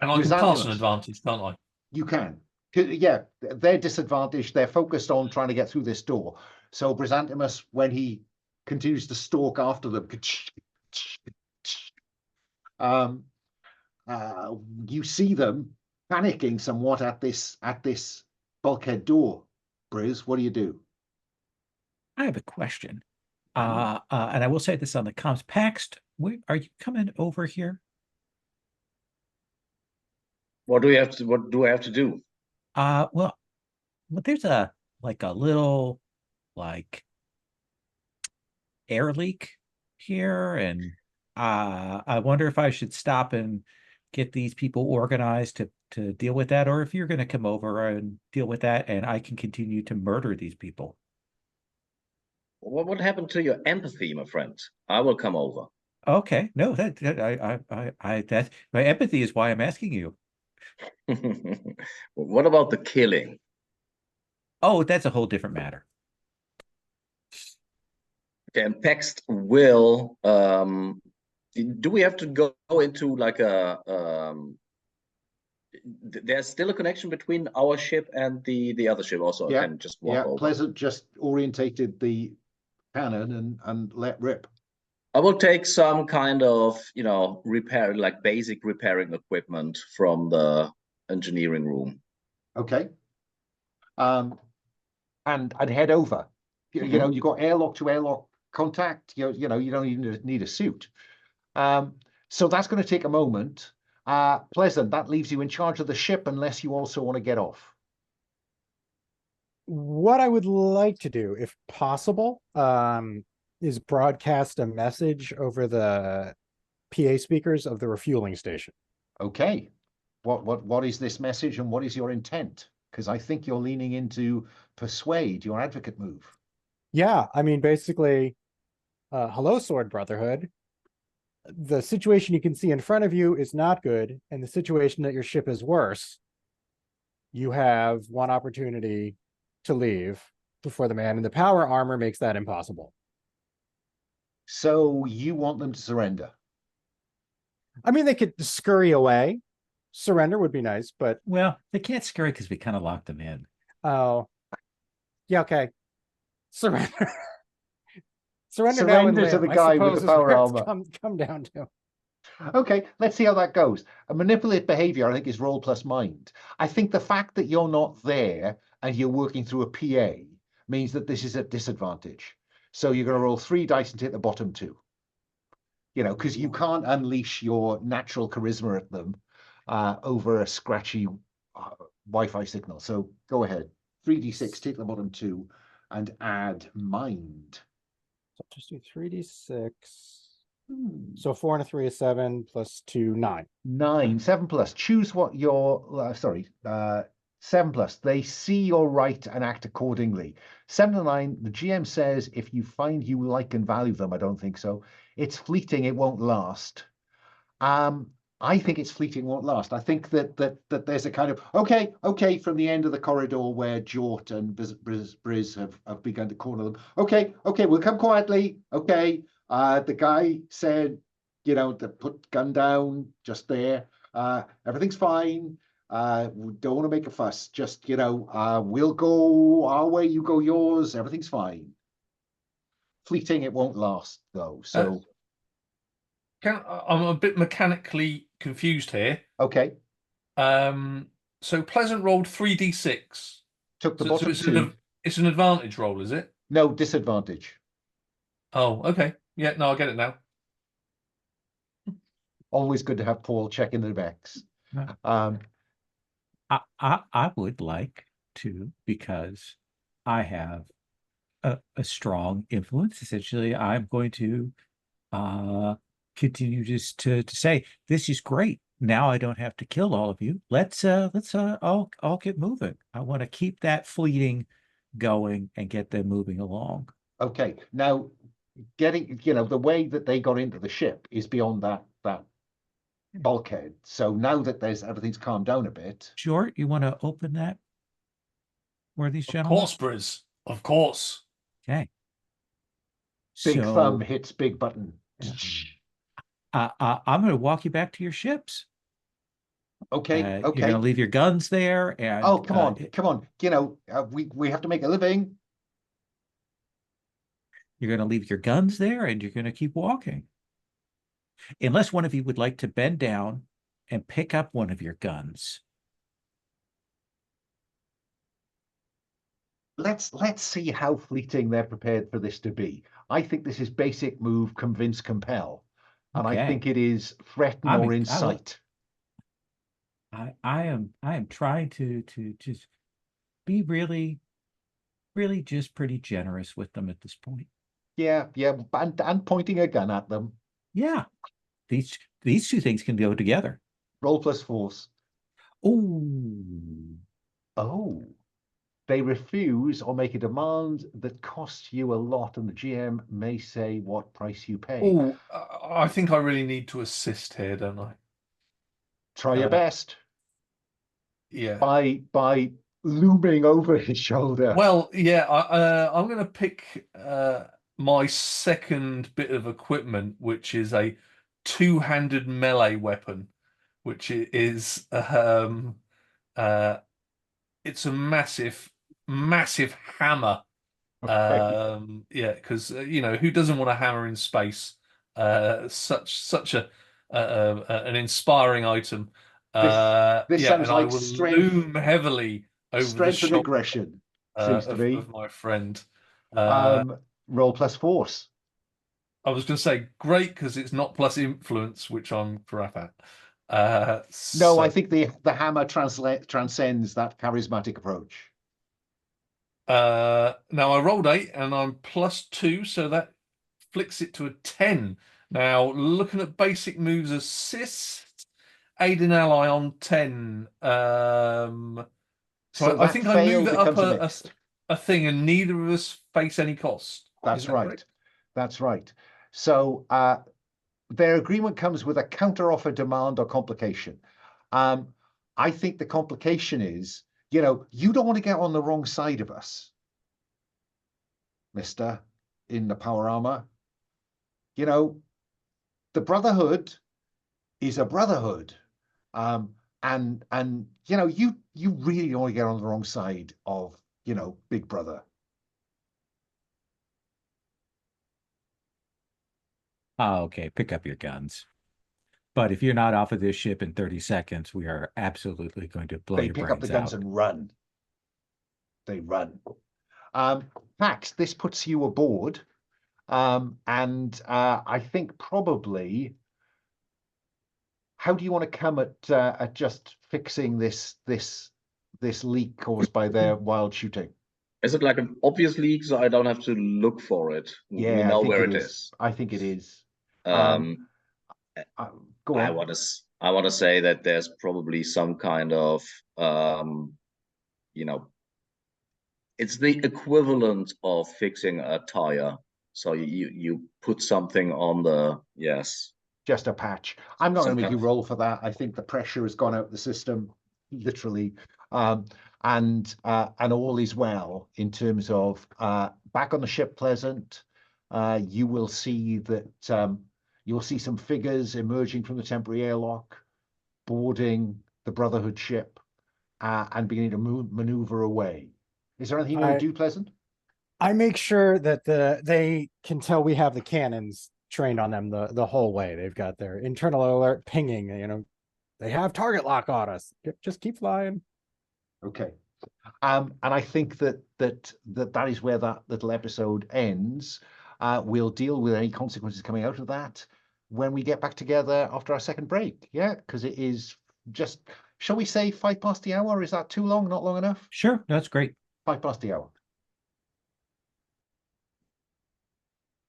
And I can pass an advantage, can't I? You can. Yeah, they're disadvantaged. They're focused on trying to get through this door. So Bryzantimus, when he continues to stalk after them, you see them panicking somewhat at this bulkhead door. Bryz, what do you do? I have a question. And I will say this on the comms. Paxt, are you coming over here? What do I have to do? Well, there's a little air leak here, and I wonder if I should stop and get these people organized to deal with that, or if you're going to come over and deal with that, and I can continue to murder these people. What happened to your empathy, my friend? I will come over. Okay, no, that my empathy is why I'm asking you. What about the killing? Oh, that's a whole different matter. Okay, and Paxt will. Do we have to go into like a? There's still a connection between our ship and the other ship. Also, Yeah, I can just walk over. Pleasant just orientated the cannon and let rip. I will take some kind of repair, like basic repairing equipment from the engineering room. Okay. And head over. You know, you got airlock to airlock contact. You don't even need a suit. So that's going to take a moment. Pleasant, that leaves you in charge of the ship unless you also want to get off. What I would like to do, if possible, is broadcast a message over the PA speakers of the refueling station. Okay. What is this message and what is your intent? Because I think you're leaning into persuade, your advocate move. Yeah, I mean, basically, hello, Sword Brotherhood. The situation you can see in front of you is not good, and the situation that your ship is worse. You have one opportunity to leave before the man in the power armor makes that impossible. So you want them to surrender? I mean, they could scurry away. Surrender would be nice, but... Well, they can't scurry because we kind of locked them in. Oh. Yeah, okay. Surrender. Surrender now and to live, the guy with the power armor. Come down to. Okay, let's see how that goes. A manipulative behavior, I think, is roll plus mind. I think the fact that you're not there and you're working through a PA means that this is a disadvantage. So you're going to roll 3 dice and take the bottom 2. You know, because you can't unleash your natural charisma at them over a scratchy Wi-Fi signal. So go ahead. 3d6, take the bottom 2, and add mind. So just do 3d6. So 4 and a 3 is 7 plus 2, 9. 9, 7 plus. Choose what your 7+. They see you're right and act accordingly. 7 to 9. The GM says if you find you like and value them, I don't think so. It's fleeting. It won't last. I think it's fleeting, won't last. I think that there's a kind of okay from the end of the corridor where Jord and Bryz have begun to corner them. Okay, we'll come quietly. Okay, the guy said, you know, to put gun down just there. Everything's fine. We don't want to make a fuss. Just, you know, we'll go our way, you go yours. Everything's fine. Fleeting, it won't last though. So. I'm a bit mechanically confused here. Okay. So Pleasant rolled 3d6. Took the So bottom two. It's an advantage roll, is it? No, disadvantage. Oh, okay. Yeah, no, I get it now. Always good to have Paul checking the backs. I would like to, because I have a strong influence. Essentially, I'm going to continue just to say this is great. Now I don't have to kill all of you. Let's all get moving. I want to keep that fleeting going and get them moving along. Okay, now getting, you know, the way that they got into the ship is beyond that bulkhead. So now that everything's calmed down a bit. Jord, you want to open that? Where these Of gentlemen? course, Bryz. Of course. Okay. Big thumb hits big button. I'm going to walk you back to your ships. Okay. You're going to leave your guns there, and oh, come on. You know, we have to make a living. You're going to leave your guns there, and you're going to keep walking. Unless one of you would like to bend down and pick up one of your guns. Let's see how fleeting they're prepared for this to be. I think this is basic move, convince, compel. And I think it is threaten or incite. I am trying to just be really just pretty generous with them at this point. Yeah, and pointing a gun at them. Yeah. These two things can go together. Roll plus force. Oh. They refuse or make a demand that costs you a lot, and the GM may say what price you pay. Oh, I think I really need to assist here, don't I? Try your best. Yeah. By looming over his shoulder. Well, yeah, I'm going to pick my second bit of equipment, which is a two-handed melee weapon, which is it's a massive hammer. Okay. Yeah, because you know, who doesn't want a hammer in space? Such an inspiring item. This yeah, sounds and like I will strength, loom heavily over strength the and aggression. Seems to be of my friend. Roll plus force. I was going to say great because it's not plus influence, which I'm crap at. No, I think the hammer transcends that charismatic approach. Now I rolled 8 and I'm +2, so that flicks it to a 10. Now looking at basic moves, assist, aid an ally on 10. So I think I move it up a thing, and neither of us face any cost. That's right. Correct? That's right. So their agreement comes with a counter-offer, demand, or complication. I think the complication is, you know, you don't want to get on the wrong side of us, mister, in the power armor. You know, the Brotherhood is a brotherhood. And you know, you really don't want to get on the wrong side of, you know, Big Brother. Okay, pick up your guns. But if you're not off of this ship in 30 seconds, we are absolutely going to blow your brains out. They pick up the guns and run. They run. Pax, this puts you aboard. And I think probably, how do you want to come at just fixing this leak caused by their wild shooting? Is it like an obvious leak, so I don't have to look for it? Yeah, we know where it is. I think it is. Go on. I want to say that there's probably some kind of you know, it's the equivalent of fixing a tire. So you put something on the, yes. Just a patch. I'm not going to make you Sometimes. roll for that. I think the pressure has gone out the system, literally, and all is well in terms of back on the ship, Pleasant. You will see that you'll see some figures emerging from the temporary airlock, boarding the Brotherhood ship, and beginning to maneuver away. Is there anything you want to do, Pleasant? I make sure that they can tell we have the cannons trained on them the whole way. They've got their internal alert pinging, you know, they have target lock on us. Just keep flying. Okay. And I think that is where that little episode ends. We'll deal with any consequences coming out of that when we get back together after our second break. Yeah, because it is just, shall we say 5 past the hour? Is that too long? Not long enough? Sure, that's great. 5 past the hour.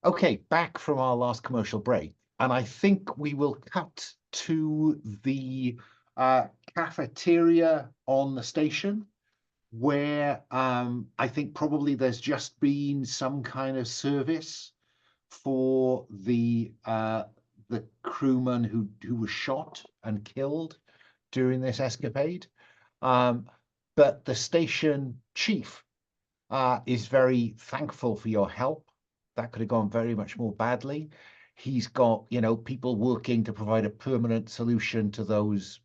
Okay, back from our last commercial break, and I think we will cut to the cafeteria on the station, where I think probably there's just been some kind of service for the crewman who was shot and killed during this escapade. But the station chief is very thankful for your help. That could have gone very much more badly. He's got, you know, people working to provide a permanent solution to those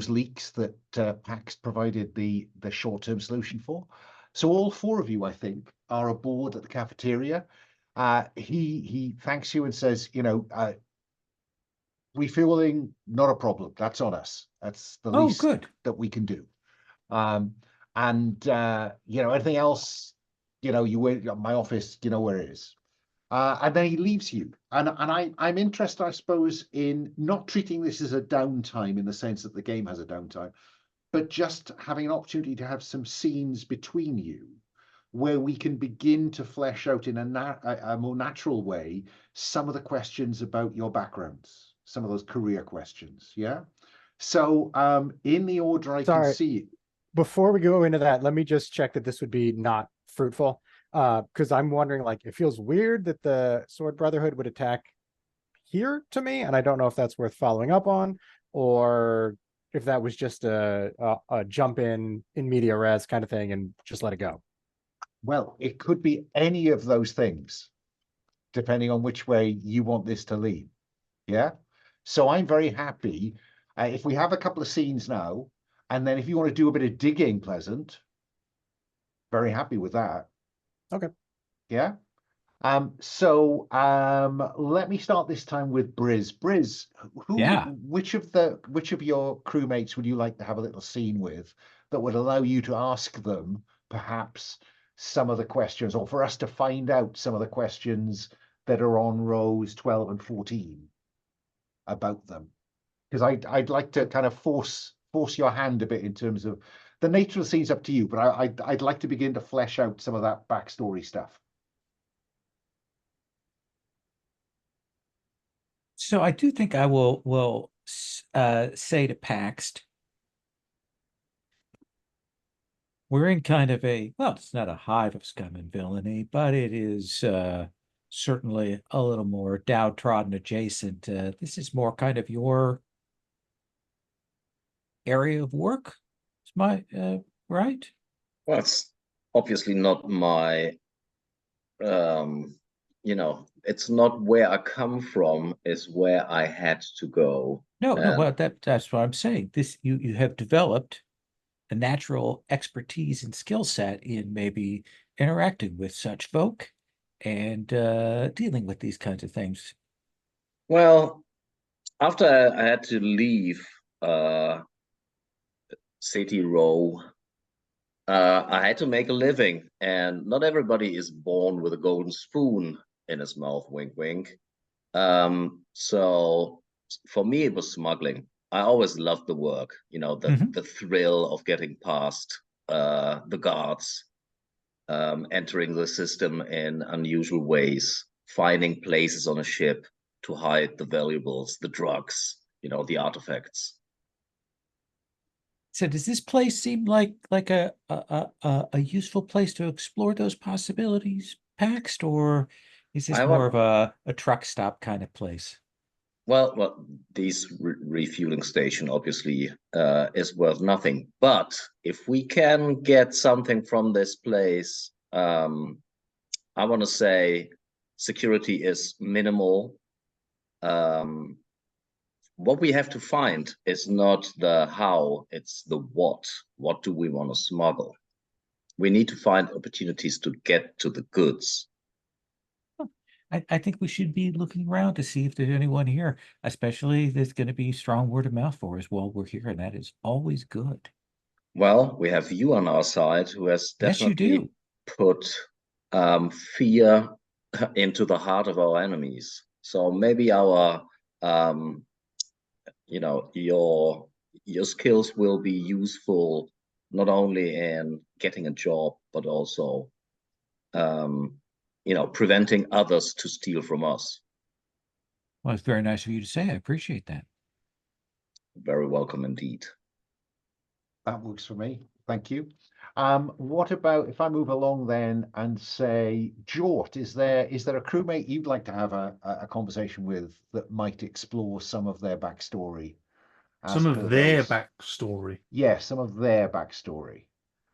leaks that Paxt provided the short-term solution for. So all 4 of you, I think, are aboard at the cafeteria. He thanks you and says, you know, refueling, not a problem. That's on us. That's the least good. that we can do. You know, anything else, you know, you wait at my office, you know where it is. And then he leaves you. And I'm interested, I suppose, in not treating this as a downtime in the sense that the game has a downtime, but just having an opportunity to have some scenes between you where we can begin to flesh out in a more natural way some of the questions about your backgrounds, some of those career questions. Yeah. So in the order I can see it. Before we go into that, let me just check that this would be not fruitful. Because I'm wondering, like, it feels weird that the Sword Brotherhood would attack here to me, and I don't know if that's worth following up on, or if that was just a jump in media res kind of thing and just let it go. Well, it could be any of those things, depending on which way you want this to lead. Yeah. So I'm very happy if we have a couple of scenes now, and then if you want to do a bit of digging, Pleasant, very happy with that. Okay. Yeah. So let me start this time with Bryz. Bryz, which of your crewmates would you like to have a little scene with that would allow you to ask them perhaps some of the questions, or for us to find out some of the questions that are on rows 12 and 14 about them? Because I'd like to kind of force your hand a bit in terms of the nature of the scene's up to you, but I'd like to begin to flesh out some of that backstory stuff. So I do think I will say to Paxt, we're in kind of well, it's not a hive of scum and villainy, but it is certainly a little more downtrodden adjacent. This is more kind of your area of work. Is my right? Well, it's obviously not my, you know, it's not where I come from, it's where I had to go. No, well, that's what I'm saying. This you have developed a natural expertise and skill set in maybe interacting with such folk and dealing with these kinds of things. Well, after I had to leave Ceti Rho, I had to make a living, and not everybody is born with a golden spoon in his mouth, wink, wink. So for me, it was smuggling. I always loved the work, you know, the thrill of getting past the guards, entering the system in unusual ways, finding places on a ship to hide the valuables, the drugs, you know, the artifacts. So does this place seem like a useful place to explore those possibilities, Paxt, or is this I more want, of a truck stop kind of place? well, this refueling station obviously is worth nothing. But if we can get something from this place, I want to say security is minimal. What we have to find is not the how, it's the what. What do we want to smuggle? We need to find opportunities to get to the goods. I think we should be looking around to see if there's anyone here, especially there's going to be strong word of mouth for us while we're here, and that is always good. Well, we have you on our side who has Yes, you definitely do. put fear into the heart of our enemies. So maybe our, you know, your skills will be useful not only in getting a job, but also, you know, preventing others to steal from us. Well, it's very nice of you to say. I appreciate that. Very welcome indeed. That works for me. Thank you. What about if I move along then and say, Jort, is there a crewmate you'd like to have a conversation with that might explore some of their backstory? Some of their backstory. Yeah, some of their backstory.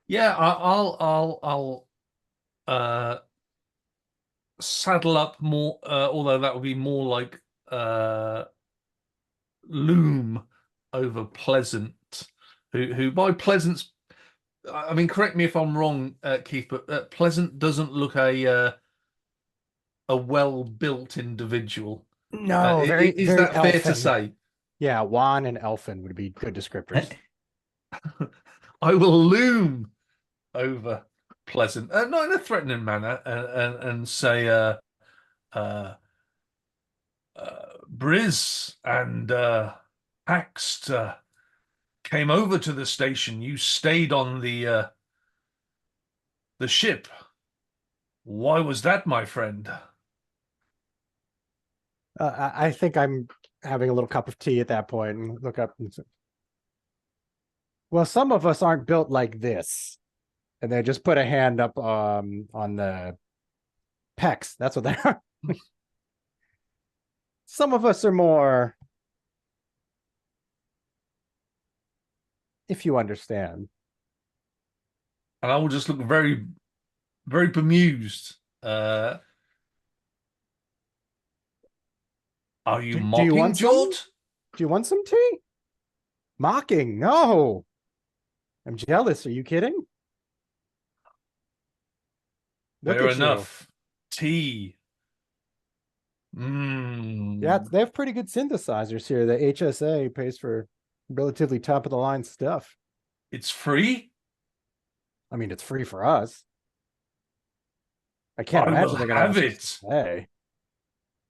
Yeah, I'll saddle up more, although that would be more like loom over Pleasant, who by Pleasant's, I mean, correct me if I'm wrong, Keith, but Pleasant doesn't look a well-built individual. No, Is very that fair to elfin. say? Yeah, Juan and Elfin would be good descriptors. I will loom over Pleasant, not in a threatening manner, and say, Bryz and Paxt came over to the station. You stayed on the ship. Why was that, my friend? I think I'm having a little cup of tea at that point and look up and say, well, some of us aren't built like this. And they just put a hand up on the pecs. That's what they are. Some of us are more, if you understand. And I will just look very, very bemused. Are you mocking, you want Jord? Do you want some tea? Mocking? No. I'm jealous. Are you kidding? Look Fair at enough. Tea. Mm. Yeah, they have pretty good synthesizers here. The HSA pays for relatively top of the line stuff. It's free? I mean, it's free for us. I can't imagine they're going to have ask it. us to pay.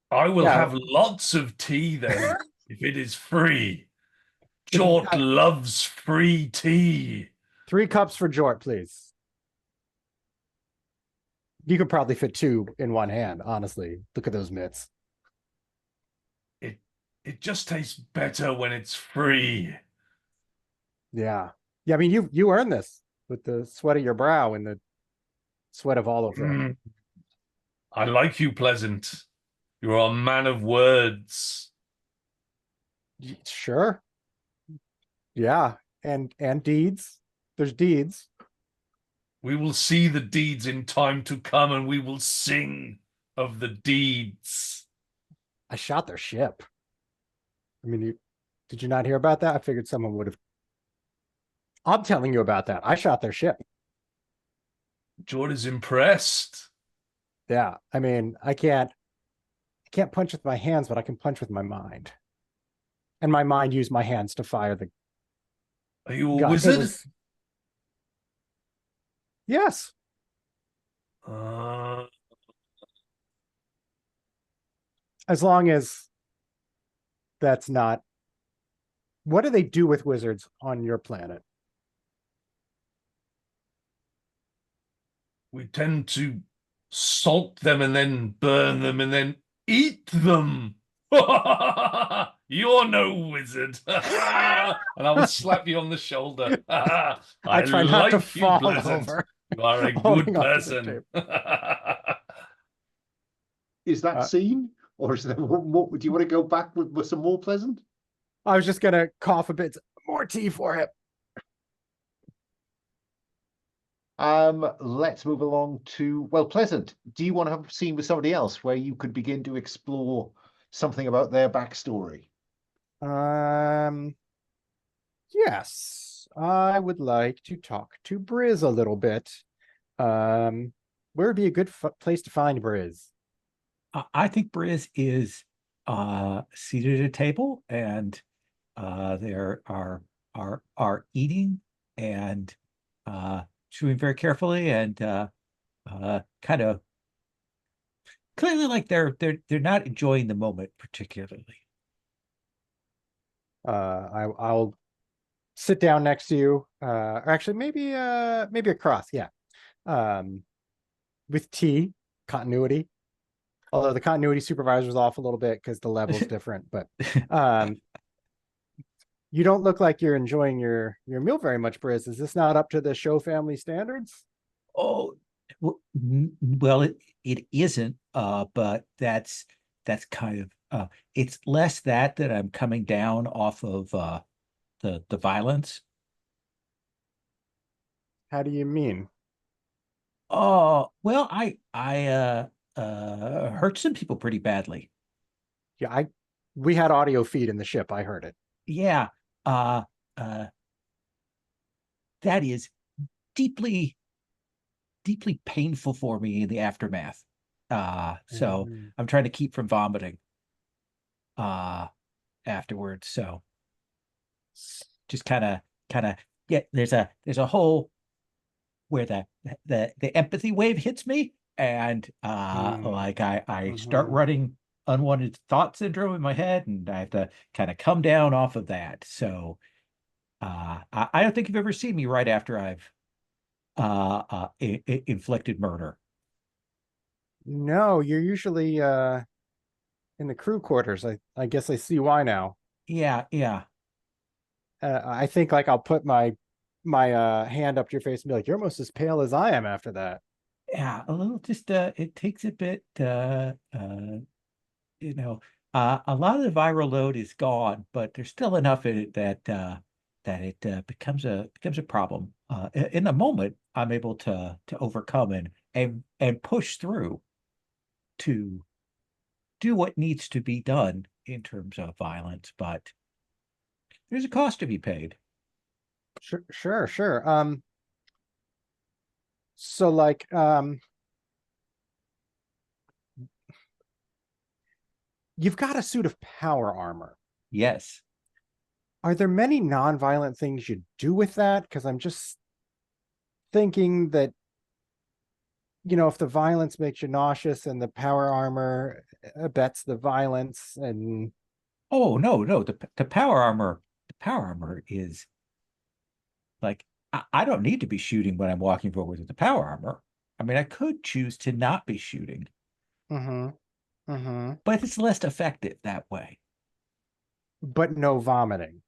I will have lots of tea then, if it is free. Jort loves free tea. 3 cups for Jort, please. You could probably fit 2 in one hand, honestly. Look at those mitts. It just tastes better when it's free. Yeah. Yeah, I mean, you earned this with the sweat of your brow and the sweat of all of them. I like you, Pleasant. You're a man of words. Sure. Yeah, and deeds. There's deeds. We will see the deeds in time to come, and we will sing of the deeds. I shot their ship. I mean, did you not hear about that? I figured someone would have. I'm telling you about that. I shot their ship. Jord is impressed. Yeah, I mean, I can't punch with my hands, but I can punch with my mind. And my mind used my hands to fire the. Are you a wizard? Yes. As long as that's not. What do they do with wizards on your planet? We tend to salt them and then burn them and then eat them. You're no wizard. And I will slap you on the shoulder. I try not to like you, fall Pleasant. over, You are a holding good onto the person. Is that Uh, scene, or is there more? Do you want to go back with some more Pleasant? I was just gonna cough a bit. More tea for him. Let's move along to, well, Pleasant. Do you want to have a scene with somebody else where you could begin to explore something about their backstory? Yes, I would like to talk to Bryz a little bit. Where would be a good place to find Bryz? I think Bryz is seated at a table, and there are eating and chewing very carefully, and kind of clearly like they're not enjoying the moment particularly. I'll sit down next to you. Or actually, maybe across. Yeah. With tea, continuity. Although the continuity supervisor's off a little bit because the level's different, but you don't look like you're enjoying your meal very much, Bryz. Is this not up to the show family standards? Oh, well, it isn't, but that's kind of it's less that I'm coming down off of the violence. How do you mean? Oh, well, I hurt some people pretty badly. Yeah, we had audio feed in the ship. I heard it. Yeah, uh, that is deeply painful for me in the aftermath. So I'm trying to keep from vomiting afterwards. So just kind of yeah, there's a hole where the empathy wave hits me, and like I start running unwanted thought syndrome in my head, and I have to kind of come down off of that. So I don't think you've ever seen me right after I've inflicted murder. No, you're usually in the crew quarters. I guess I see why now. Yeah. I think like I'll put my hand up to your face and be like, "You're almost as pale as I am after that." Yeah, a little just it takes a bit you know, a lot of the viral load is gone, but there's still enough in it that it becomes a problem. In the moment, I'm able to overcome and push through to do what needs to be done in terms of violence, but there's a cost to be paid. Sure. So like you've got a suit of power armor. Yes. Are there many non-violent things you do with that? Because I'm just thinking that, if the violence makes you nauseous and the power armor abets the violence, and Oh no, the power armor is like I don't need to be shooting when I'm walking forward with the power armor. I mean, I could choose to not be shooting, but it's less effective that way. but no vomiting.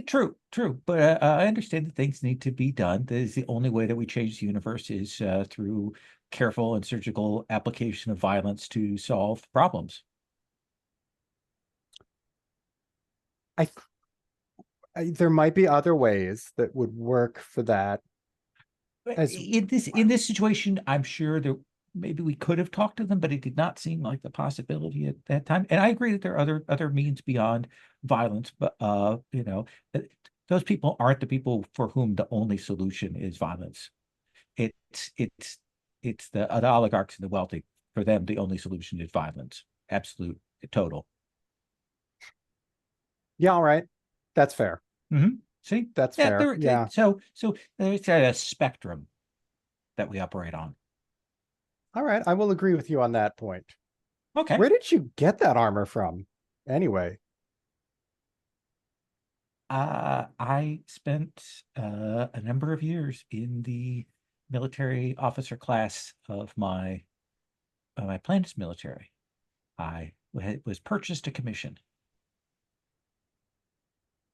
True, but I understand that things need to be done. That is the only way that we change the universe is through careful and surgical application of violence to solve problems. There might be other ways that would work for that. In this situation, I'm sure that maybe we could have talked to them, but it did not seem like the possibility at that time. And I agree that there are other means beyond violence, but those people aren't the people for whom the only solution is violence. It's the oligarchs and the wealthy. For them, the only solution is violence. Absolute, total. Yeah, all right. That's fair. See, that's fair. Yeah. So there's a spectrum that we operate on. All right, I will agree with you on that point. Okay. Where did you get that armor from, anyway? I spent a number of years in the military officer class of my planet's military. I was purchased a commission.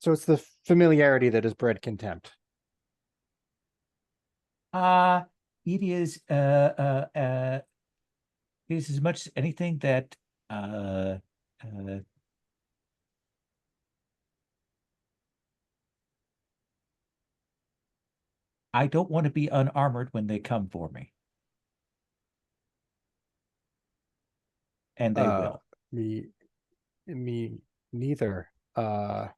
So it's the familiarity that has bred contempt. It is as much as anything that I don't want to be unarmored when they come for me. And they will. Me neither. Do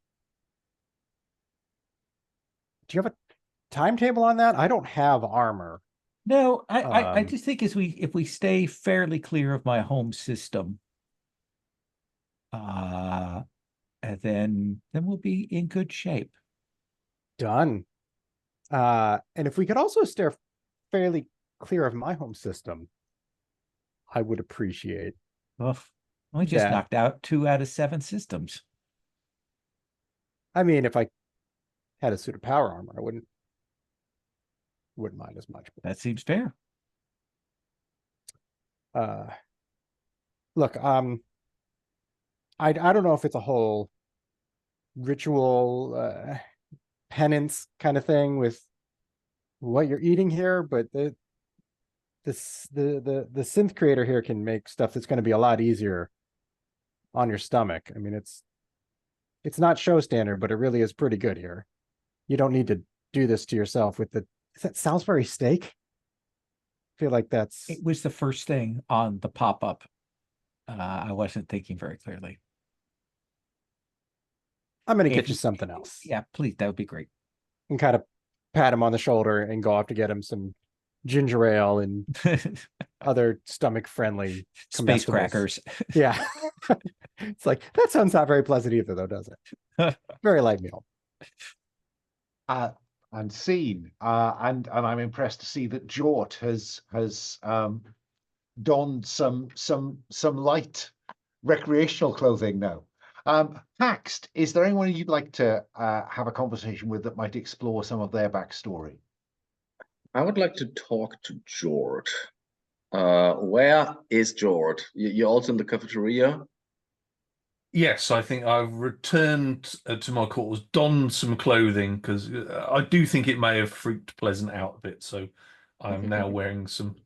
you have a timetable on that? I don't have armor. No, I just think if we stay fairly clear of my home system, and then we'll be in good shape. Done. And if we could also steer fairly clear of my home system, I would appreciate. Well, we just knocked out 2 out of 7 systems. I mean, if I had a suit of power armor, I wouldn't mind as much. But that seems fair. Look, I don't know if it's a whole ritual penance kind of thing with what you're eating here, but the synth creator here can make stuff that's going to be a lot easier on your stomach. I mean, it's not show standard, but it really is pretty good here. You don't need to do this to yourself with the that Salisbury steak. I feel like it was the first thing on the pop-up. I wasn't thinking very clearly. I'm going to get you something else. Yeah, please. That would be great. And kind of pat him on the shoulder and go off to get him some ginger ale and other stomach-friendly space crackers. Yeah. It's like, that sounds not very pleasant either, though, does it? Very light meal. And seen, and I'm impressed to see that Jord has donned some light recreational clothing now. Paxt, is there anyone you'd like to have a conversation with that might explore some of their backstory? I would like to talk to Jord. Where is Jord? You're also in the cafeteria? Yes, I think I've returned to my quarters, donned some clothing, because I do think it may have freaked Pleasant out a bit. So I'm now wearing some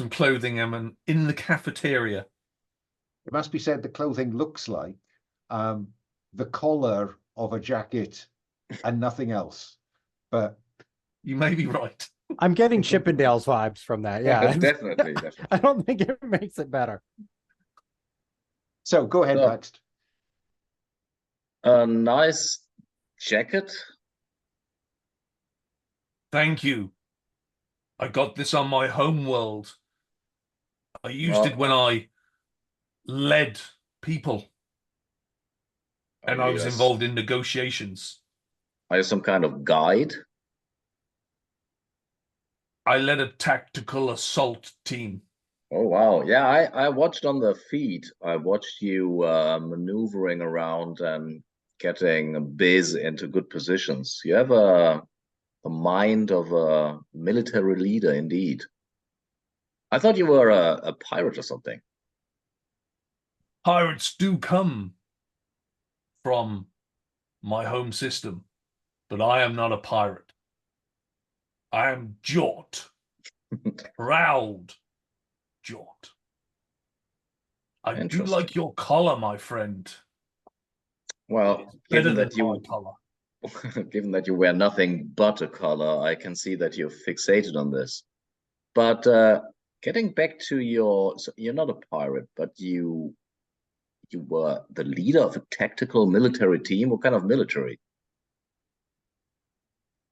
clothing. I'm in the cafeteria. It must be said the clothing looks like the collar of a jacket and nothing else. But you may be right. I'm getting Chippendales vibes from that. Yeah, definitely. I don't think it makes it better. So go ahead, Paxt. A nice jacket. Thank you. I got this on my home world. I used it when I led people. And I was involved in negotiations. Are you some kind of guide? I led a tactical assault team. Oh, wow. Yeah, I watched on the feed. I watched you maneuvering around and getting Bryz into good positions. You have a mind of a military leader, indeed. I thought you were a pirate or something. Pirates do come from my home system, but I am not a pirate. I am Jord. Proud Jord. I do like your collar, my friend. Well, given that you wear nothing but a collar, I can see that you're fixated on this. But getting back to you're not a pirate, but you were the leader of a tactical military team. What kind of military?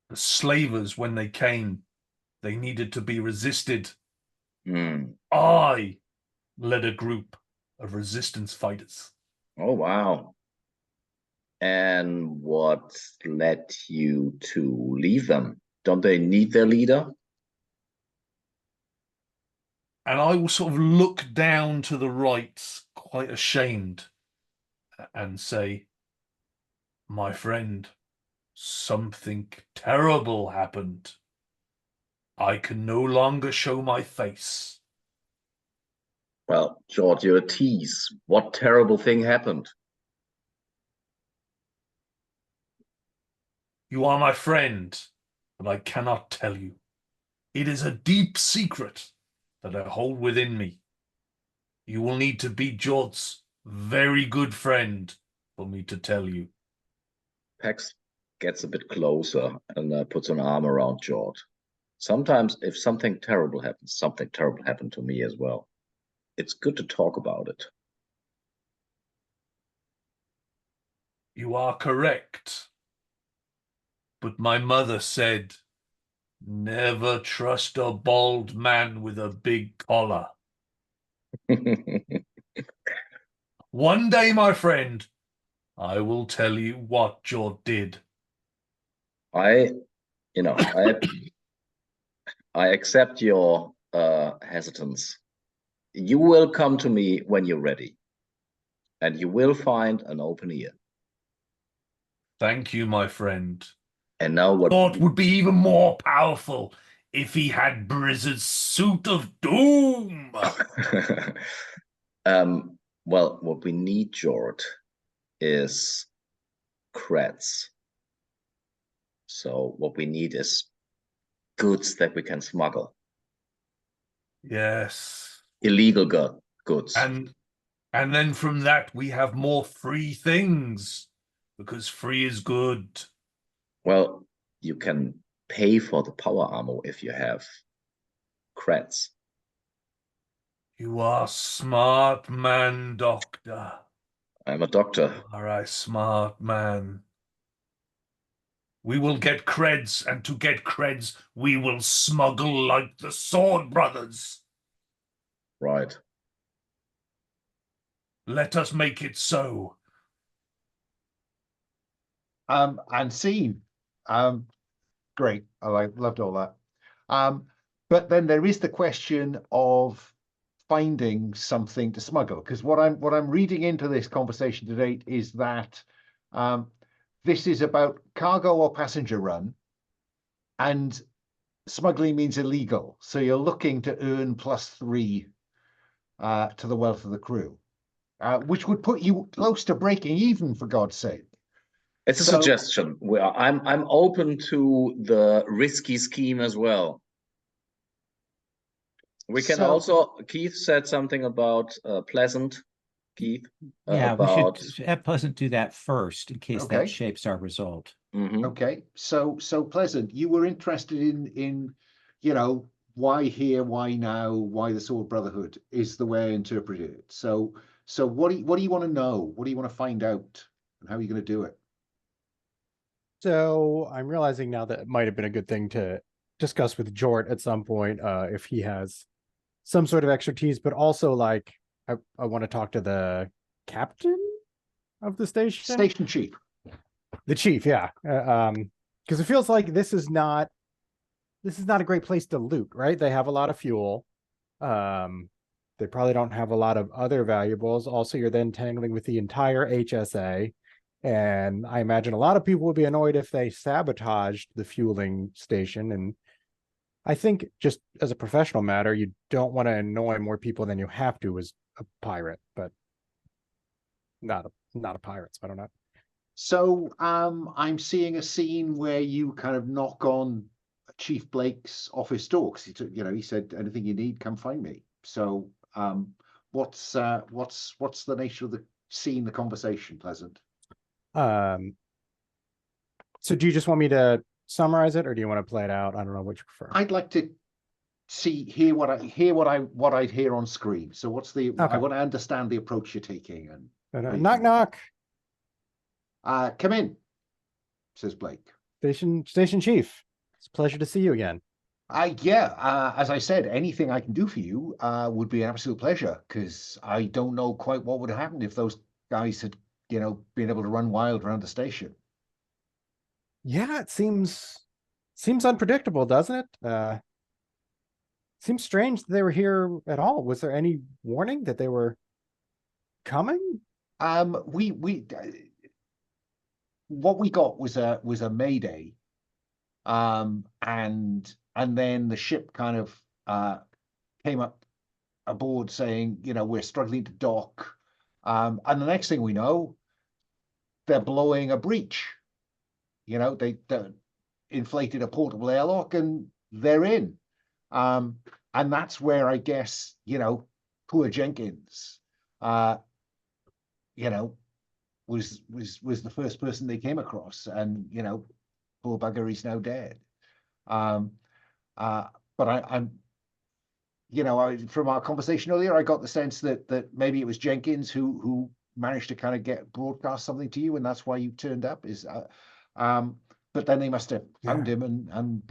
The slavers, when they came, they needed to be resisted. I led a group of resistance fighters. Oh, wow. And what led you to leave them? Don't they need their leader? And I will sort of look down to the right, quite ashamed, and say, my friend, something terrible happened. I can no longer show my face. Well, Jord, you're a tease. What terrible thing happened? You are my friend, but I cannot tell you. It is a deep secret that I hold within me. You will need to be Jord's very good friend for me to tell you. Pax gets a bit closer and puts an arm around Jord. Sometimes if something terrible happens, something terrible happened to me as well. It's good to talk about it. You are correct. But my mother said, never trust a bald man with a big collar. One day, my friend, I will tell you what Jord did. I accept your hesitance. You will come to me when you're ready, and you will find an open ear. Thank you, my friend. And now what? Jord would be even more powerful if he had Blizzard's suit of doom. Well, what we need, Jord, is creds. So what we need is goods that we can smuggle. Yes. Illegal goods. And then from that we have more free things, because free is good. Well, you can pay for the power armor if you have creds. You are smart man, Doctor. I'm a doctor. You are a smart man. We will get creds, and to get creds, we will smuggle like the Sword Brothers. Right. Let us make it so. And scene. Great. Loved all that. But then there is the question of finding something to smuggle, because what I'm reading into this conversation today is that this is about cargo or passenger run, and smuggling means illegal. So you're looking to earn +3 to the wealth of the crew, which would put you close to breaking even, for God's sake. It's a suggestion. I'm open to the risky scheme as well. We can also. Keith said something about Pleasant. Keith. Yeah, we should have Pleasant do that first in case that shapes our result. Mm-hmm. Okay, so Pleasant, you were interested in why here, why now, why the Sword Brotherhood is the way I interpret it. So what do you want to know? What do you want to find out, and how are you going to do it? So I'm realizing now that it might have been a good thing to discuss with Jord at some point, if he has some sort of expertise, but also like I want to talk to the captain of the station. Station chief. The chief, yeah. Because it feels like this is not a great place to loot, right? They have a lot of fuel. They probably don't have a lot of other valuables. Also, you're then tangling with the entire HSA. And I imagine a lot of people would be annoyed if they sabotaged the fueling station. And I think just as a professional matter, you don't want to annoy more people than you have to as a pirate, but not a pirate, so I don't know. So I'm seeing a scene where you kind of knock on Chief Blake's office door, because he said, anything you need, come find me. So what's the nature of the scene, the conversation, Pleasant? So do you just want me to summarize it, or do you want to play it out? I don't know what you prefer. I'd like to hear what I hear on screen. So what's the? Okay. I want to understand the approach you're taking. And knock knock. Come in, says Blake. Station chief. It's a pleasure to see you again. As I said, anything I can do for you would be an absolute pleasure, because I don't know quite what would have happened if those guys had been able to run wild around the station. Yeah, it seems unpredictable, doesn't it? Seems strange that they were here at all. Was there any warning that they were coming? What we got was a mayday, and then the ship kind of came up aboard saying, we're struggling to dock, and the next thing we know, they're blowing a breach. they inflated a portable airlock and they're in. And that's where I guess, poor Jenkins, was the first person they came across, and poor bugger, he's now dead. But I'm from our conversation earlier, I got the sense that maybe it was Jenkins who managed to kind of broadcast something to you, and that's why you turned up. But then they must have found him, and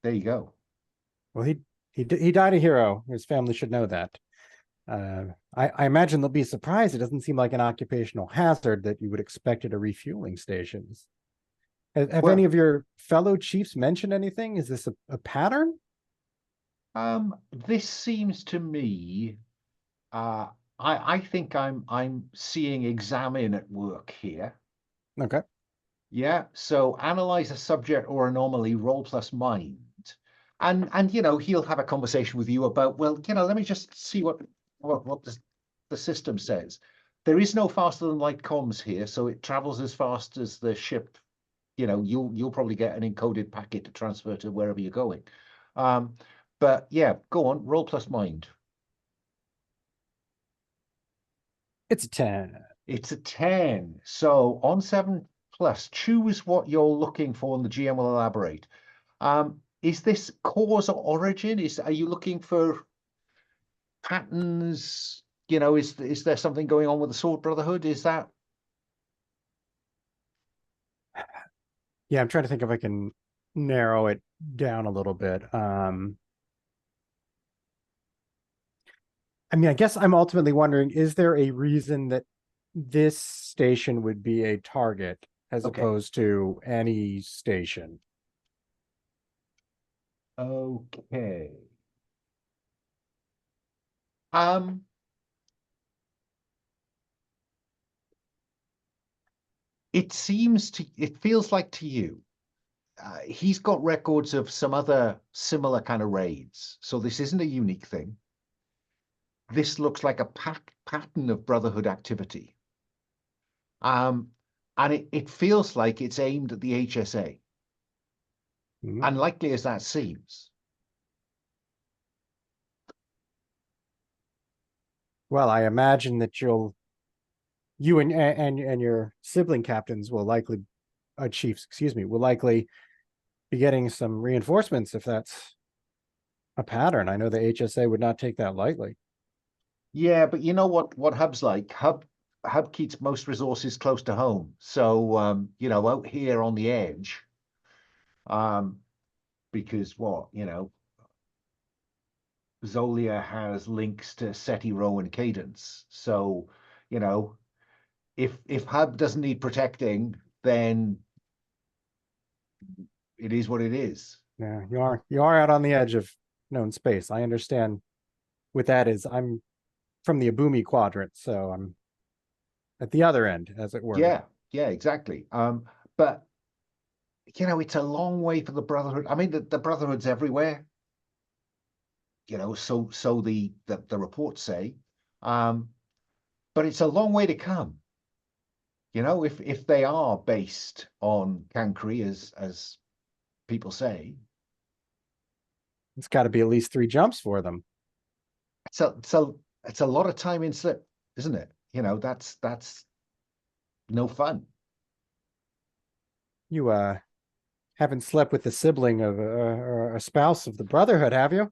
there you go. Well, he died a hero. His family should know that. I imagine they'll be surprised. It doesn't seem like an occupational hazard that you would expect at a refueling stations. Have any of your fellow chiefs mentioned anything? Is this a pattern? This seems to me, I think I'm seeing examine at work here. Okay. Yeah. So analyze a subject or anomaly, roll plus mind, and he'll have a conversation with you about, well, let me just see what the system says. There is no faster than light comms here, so it travels as fast as the ship. You'll probably get an encoded packet to transfer to wherever you're going. But yeah, go on, roll plus mind. It's a 10. It's a 10. So on 7+, choose what you're looking for, and the GM will elaborate. Is this cause or origin? Are you looking for patterns? Is there something going on with the Sword Brotherhood? Is that? Yeah, I'm trying to think if I can narrow it down a little bit. I guess I'm ultimately wondering, is there a reason that this station would be a target as opposed to any station? Okay. It feels like to you, he's got records of some other similar kind of raids. So this isn't a unique thing. This looks like a pattern of Brotherhood activity. And it feels like it's aimed at the HSA. Unlikely as that seems. Well, I imagine that you and your sibling captains will likely, chiefs, excuse me, will likely be getting some reinforcements if that's a pattern. I know the HSA would not take that lightly. Yeah, but you know what Hub's like. Hub keeps most resources close to home. So out here on the edge, because Xolia has links to Ceti Rho and Cadence. So, if Hub doesn't need protecting, then it is what it is. Yeah, you are out on the edge of known space. I understand what that is. I'm from the Abumi quadrant, so I'm at the other end, as it were. Yeah, exactly. But it's a long way for the Brotherhood. I mean, the Brotherhood's everywhere. So the reports say, but it's a long way to come. If they are based on Cancri, as people say, it's got to be at least 3 jumps for them. It's a lot of time in slip, isn't it? That's no fun. You haven't slept with the sibling of or a spouse of the Brotherhood, have you?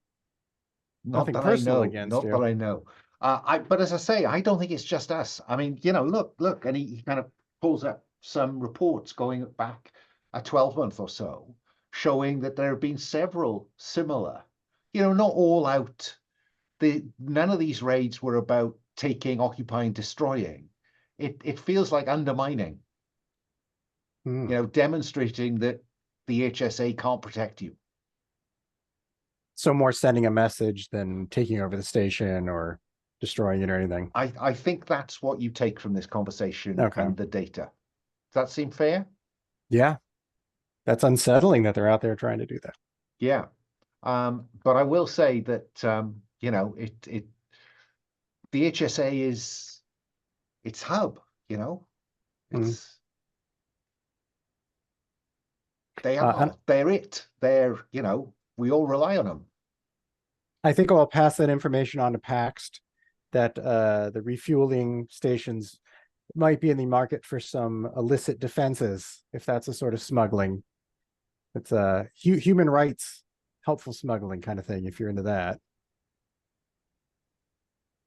Nothing personal against you. Not that I know. But as I say, I don't think it's just us. I mean, look, and he kind of pulls up some reports going back a 12-month or so, showing that there have been several similar, not all out. None of these raids were about taking, occupying, destroying. It feels like undermining. Demonstrating that the HSA can't protect you. So more sending a message than taking over the station or destroying it or anything. I think that's what you take from this conversation and the data. Does that seem fair? Yeah. That's unsettling that they're out there trying to do that. Yeah. But I will say that the HSA is it's Hub, it's They are. They're it. They're, we all rely on them. I think I'll pass that information on to Paxt, that the refueling stations might be in the market for some illicit defenses, if that's a sort of smuggling. It's a human rights, helpful smuggling kind of thing, if you're into that.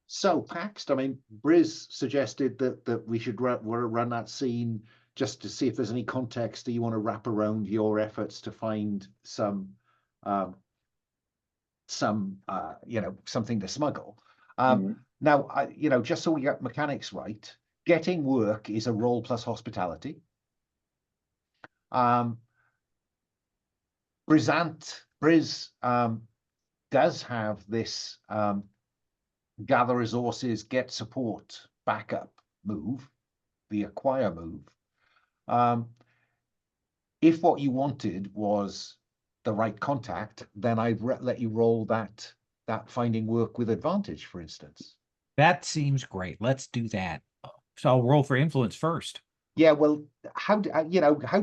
So, Paxt, I mean, Bryz suggested that we should run that scene just to see if there's any context that you want to wrap around your efforts to find something to smuggle. Now, just so we get mechanics right, getting work is a role plus hospitality. Bryz does have this gather resources, get support, backup move, the acquire move. If what you wanted was the right contact, then I'd let you roll that finding work with advantage, for instance. That seems great. Let's do that. So I'll roll for influence first. Yeah, well, how do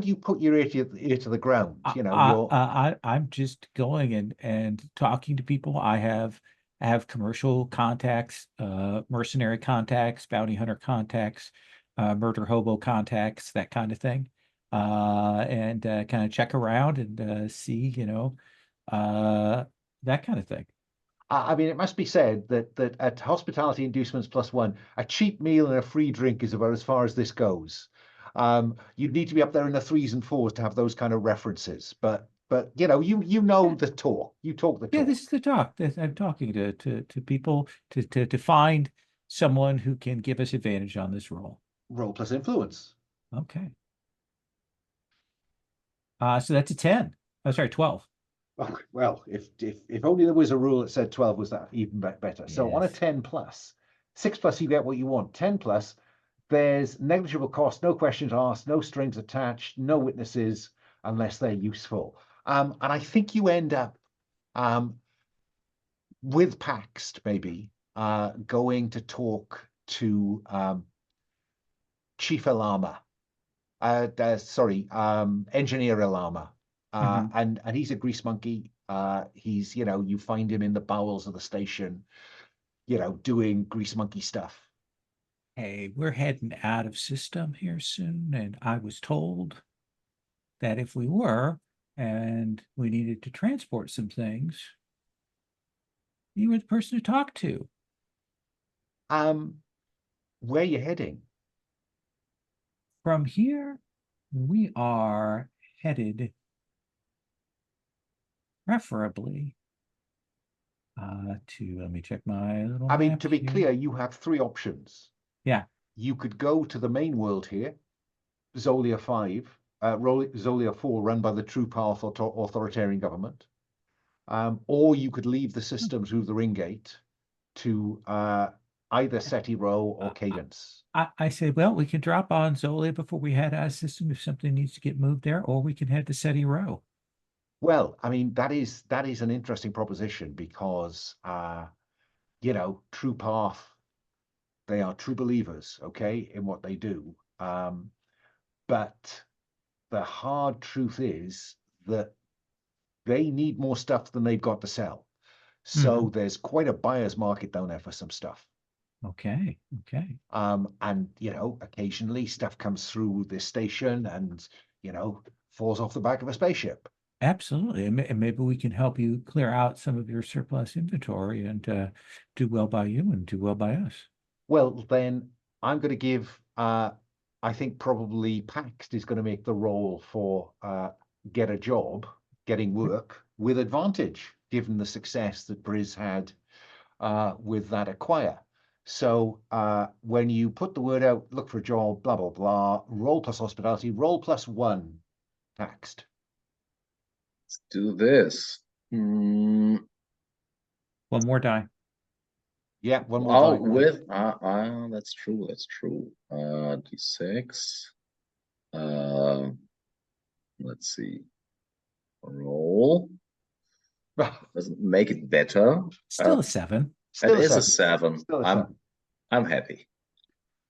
you put your ear to the ground? I'm just going and talking to people. I have commercial contacts, mercenary contacts, bounty hunter contacts, murder hobo contacts, that kind of thing, and kind of check around and see, that kind of thing. I mean, it must be said that at hospitality inducements +1, a cheap meal and a free drink is about as far as this goes. You'd need to be up there in the 3s and 4s to have those kind of references, but you know the talk. You talk the talk. Yeah, this is the talk. I'm talking to people to find someone who can give us advantage on this roll. Roll plus influence. Okay. So that's a 10. Oh, sorry, 12. Oh, well, if only there was a rule that said 12 was that even better. So Yes. on a 10 plus, 6 plus, you get what you want. 10 plus, there's negligible cost, no questions asked, no strings attached, no witnesses unless they're useful. And I think you end up with Paxt maybe going to talk to Chief Alama, Engineer Alama. And he's a grease monkey. He's, you find him in the bowels of the station, doing grease monkey stuff. Hey, we're heading out of system here soon, and I was told that if we were and we needed to transport some things, you were the person to talk to. Where are you heading? From here, we are headed preferably to, let me check my little I mean, map to be here. clear, you have 3 options. Yeah. You could go to the main world here, Xolia 5, Xolia 4, run by the True Path authoritarian government. Or you could leave the system through the ring gate to either Ceti Rho or Cadence. I say, well, we can drop on Xolia before we head out of system if something needs to get moved there, or we can head to Ceti Rho. Well, I mean, that is an interesting proposition because, True Path, they are true believers, okay, in what they do. But the hard truth is that they need more stuff than they've got to sell. So there's quite a buyer's market down there for some stuff. Okay. And, occasionally stuff comes through this station and, falls off the back of a spaceship. Absolutely. And maybe we can help you clear out some of your surplus inventory and do well by you and do well by us. Well, then I'm going to give, I think probably Paxt is going to make the roll for get a job, getting work with advantage, given the success that Bryz had with that acquire. So when you put the word out, look for a job, blah, blah, blah, roll plus hospitality, roll +1, Paxt. Let's do this. One more die. Yeah, one more die. With that's true. D6. Let's see. Roll. Doesn't make it better. Still a 7. It is a 7. Still a 7. I'm happy.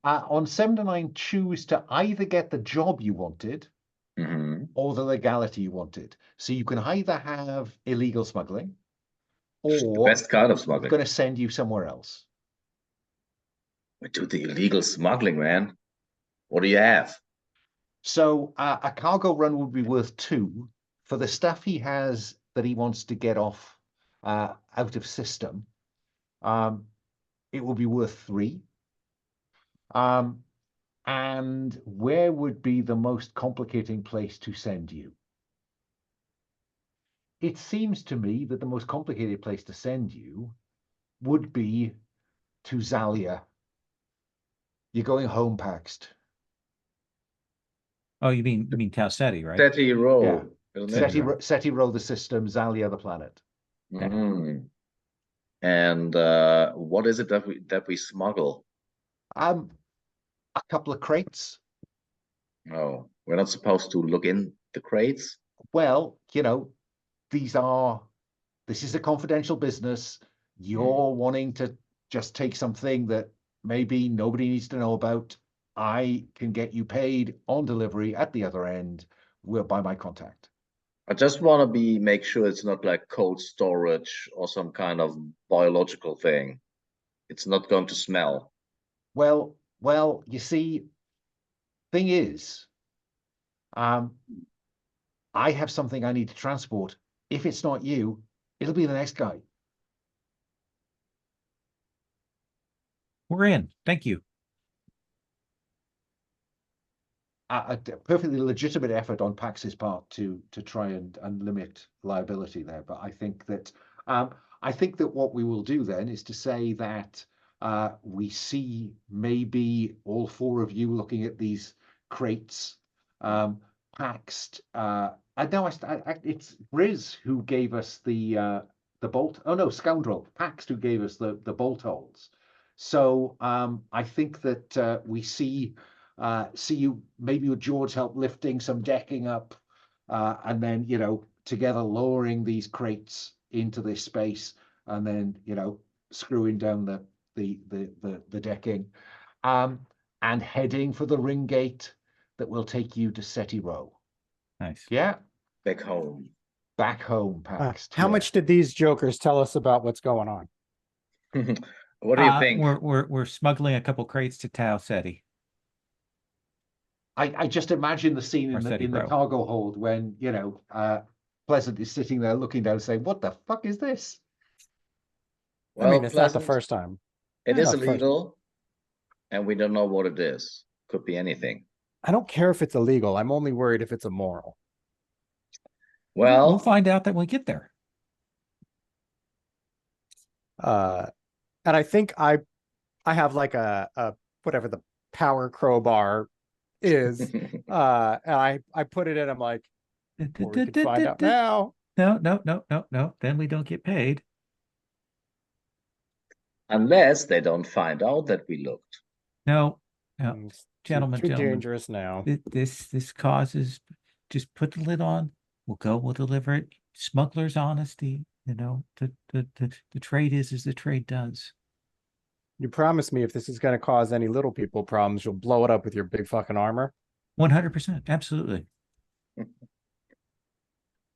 On 7 to 9, choose to either get the job you wanted or the legality you wanted. So you can either have illegal smuggling, The or best kind of I'm smuggling. going to send you somewhere else. We do the illegal smuggling, man. What do you have? So a cargo run would be worth 2. For the stuff he has that he wants to get off out of system, it will be worth 3. And where would be the most complicating place to send you? It seems to me that the most complicated place to send you would be to Xolia. You're going home, Paxt. Oh, you mean Tau Ceti, right? Ceti Rho, Yeah. isn't it? Ceti Rho the system, Xolia the planet. Mhm. And what is it that we smuggle? A couple of crates. Oh, we're not supposed to look in the crates. Well, this is a confidential business. You're wanting to just take something that maybe nobody needs to know about. I can get you paid on delivery at the other end by my contact. I just want to make sure it's not like cold storage or some kind of biological thing. It's not going to smell. Well, you see, thing is, I have something I need to transport. If it's not you, it'll be the next guy. We're in. Thank you. A perfectly legitimate effort on Pax's part to try and limit liability there, but I think that what we will do then is to say that we see maybe all 4 of you looking at these crates. Paxt, and now it's Bryz who gave us the bolt. Oh no, Scoundrel. Paxt who gave us the bolt holes. So I think that we see you maybe with Jord's help lifting some decking up, and then together lowering these crates into this space, and then screwing down the decking, and heading for the ring gate that will take you to Ceti Rho. Nice. Yeah, Back home. back home, Paxt. How much did these jokers tell us about what's going on? What do you think? We're smuggling a couple crates to Tau Ceti. I just imagine the scene in Ceti the Rho. cargo hold when Pleasant is sitting there looking down, saying, "What the fuck is this?" I mean, it's not the Pleasant, first time. It Yeah, is not first. illegal, and we don't know what it is. Could be anything. I don't care if it's illegal. I'm only worried if it's immoral. Well, we'll find out that when we get there. And I think I have like a whatever the power crowbar is, and I put it in. I'm like, well, we can find out now. No. Then we don't get paid. Unless they don't find out that we looked. No, It's gentlemen, too dangerous now. This causes. Just put the lid on. We'll deliver it. Smuggler's honesty. The trade is as the trade does. You promise me if this is going to cause any little people problems, you'll blow it up with your big fucking armor? 100%. Absolutely.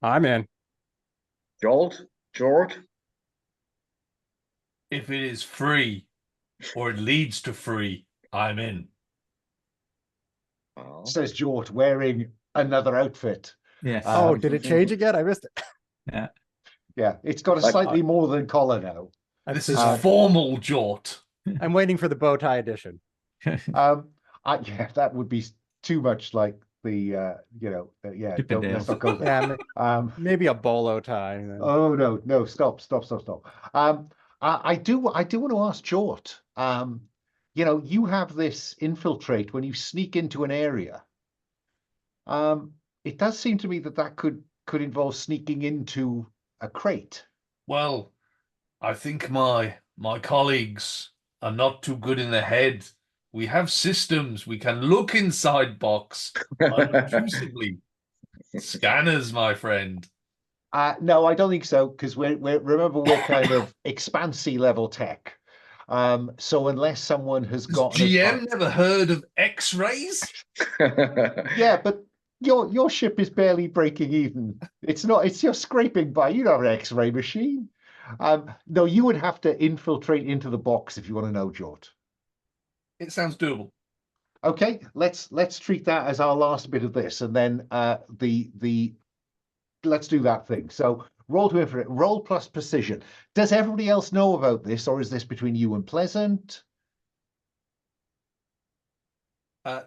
I'm in. Jord? If it is free or it leads to free, I'm in. Well, Says Jord, wearing another outfit. Yes. Oh, did it change again? I missed it. Yeah. Yeah, it's got a Like- slightly more than collar now. This is formal, Jort. I'm waiting for the bow tie edition. Yeah, that would be too much like the let's not go there. Yeah, maybe a bolo tie. Then. Oh no, stop. I do want to ask Jort. You have this infiltrate when you sneak into an area. It does seem to me that could involve sneaking into a crate. Well, I think my colleagues are not too good in the head. We have systems. We can look inside box unobtrusively. Scanners, my friend. No, I don't think so, because remember we're kind of expansy level tech. So unless someone has Has got GM never heard of X-rays? yeah, but Your ship is barely breaking even. It's not. It's you're scraping by. You don't have an X-ray machine. No, you would have to infiltrate into the box if you want to know, Jord. It sounds doable. Okay, let's treat that as our last bit of this, and then let's do that thing. So roll to infiltrate. Roll plus precision. Does everybody else know about this, or is this between you and Pleasant?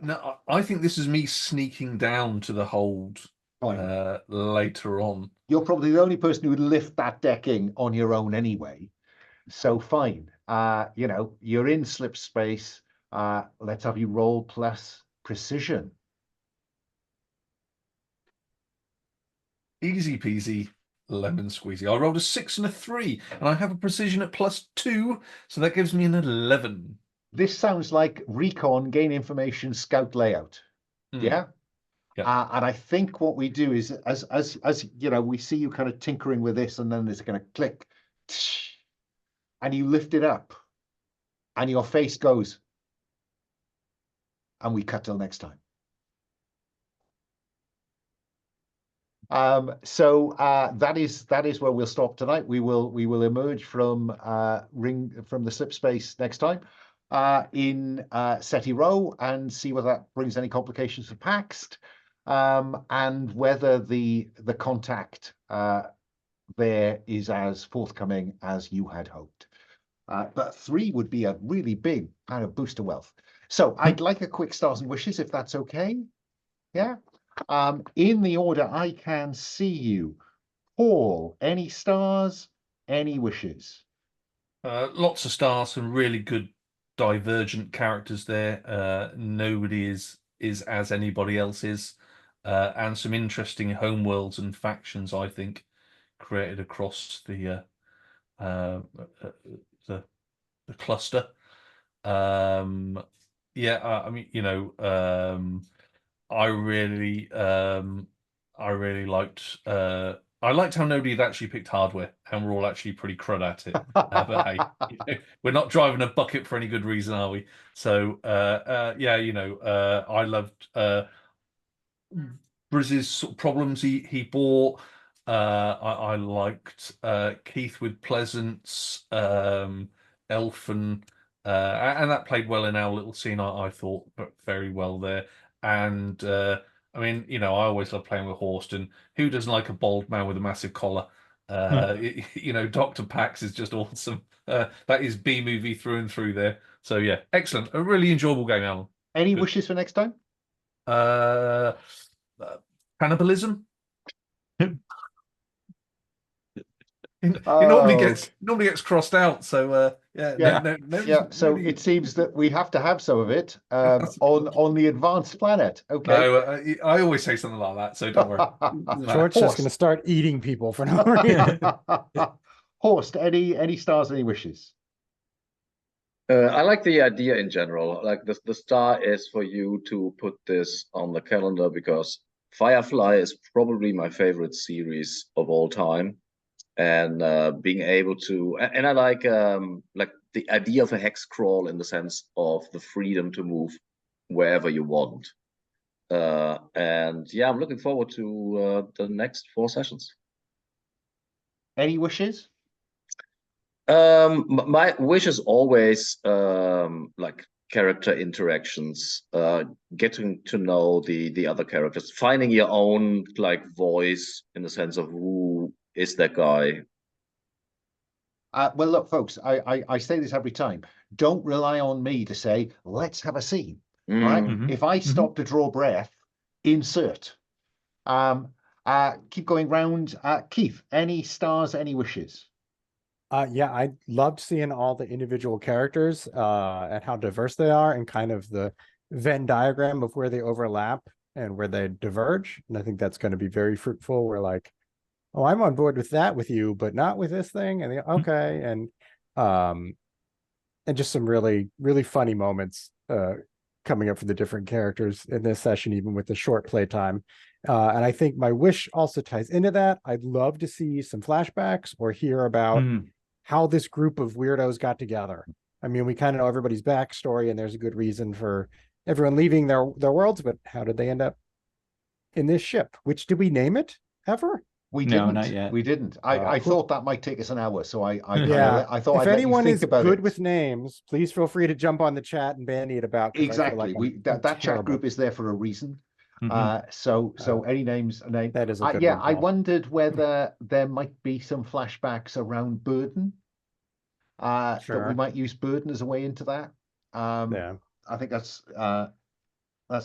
No, I think this is me sneaking down to the hold later on. You're probably the only person who would lift that decking on your own anyway. So fine. You know, you're in slip space. Let's have you roll plus precision. Easy peasy, lemon squeezy. I rolled a 6 and a 3, and I have a precision at +2, so that gives me an 11. This sounds like recon, gain information, scout layout. Yeah. Yeah. And I think what we do is, as you know, we see you kind of tinkering with this, and then there's going to click, and you lift it up, and your face goes, and we cut till next time. So that is where we'll stop tonight. We will emerge from the slip space next time in Ceti Rho and see whether that brings any complications for Paxt, and whether the contact there is as forthcoming as you had hoped. But 3 would be a really big kind of boost to wealth. So I'd like a quick stars and wishes, if that's okay. Yeah. In the order I can see you. Paul, any stars, any wishes? Lots of stars, some really good divergent characters there. Nobody is as anybody else is. And some interesting homeworlds and factions, I think, created across the cluster. Yeah, I mean, you know, I really liked I liked how nobody had actually picked hardware, and we're all actually pretty crud at it. But hey, you know, we're not driving a bucket for any good reason, are we? So yeah, you know, I loved Bryz's sort of problems he brought. I liked Keith with Pleasant's elfin, and that played well in our little scene. I thought, but very well there. And I mean, you know, I always love playing with Horst, and who doesn't like a bald man with a massive collar? You know, Dr. Pax is just awesome. That is B movie through and through there. So yeah, excellent. A really enjoyable game, Alan. Any Good. wishes for next time? Cannibalism. It normally gets crossed out. So yeah. Yeah. So it seems that we have to have some of it on the advanced planet. Okay. No, I always say something like that, so don't worry. George's just going to start eating people for no reason. Horst, any stars, any wishes? I like the idea in general. Like the star is for you to put this on the calendar, because Firefly is probably my favorite series of all time. And being able to, and I like the idea of a hex crawl in the sense of the freedom to move wherever you want. And yeah, I'm looking forward to the next 4 sessions. Any wishes? My wish is always like character interactions, getting to know the other characters, finding your own like voice in the sense of who is that guy. Well, look, folks, I say this every time. Don't rely on me to say, let's have a scene. Right? If I stop to draw breath, insert. Keep going round. Keith, any stars, any wishes? Yeah, I loved seeing all the individual characters and how diverse they are, and kind of the Venn diagram of where they overlap and where they diverge. And I think that's going to be very fruitful. We're like, oh, I'm on board with that with you, but not with this thing. And okay, and just some really, really funny moments coming up for the different characters in this session, even with the short play time. And I think my wish also ties into that. I'd love to see some flashbacks or hear about how this group of weirdos got together. I mean, we kind of know everybody's backstory, and there's a good reason for everyone leaving their worlds, but how did they end up in this ship. Which did we name it ever? We No, didn't. not yet. We didn't. I Who- thought that might take us an hour, so I Yeah. I thought If I'd let you anyone think is about good it. with names, please feel free to jump on the chat and bandy it about. 'Cause I feel Exactly. like That chat terrible. group is there for a reason. Mhm. So any names, name. That is a good Yeah, one, I Paul. wondered whether there might be some flashbacks around Burden. That we Sure. might use Burden as a way into that. Yeah. I think that's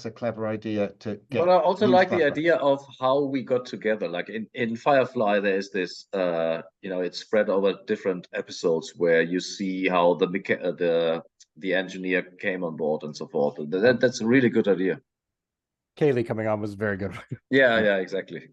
a clever idea to get. But I also use like the flashbacks. idea of how we got together. Like in Firefly, there's this, it's spread over different episodes where you see how the engineer came on board and so forth. That's a really good idea. Kaylee coming on was very good. Yeah, exactly.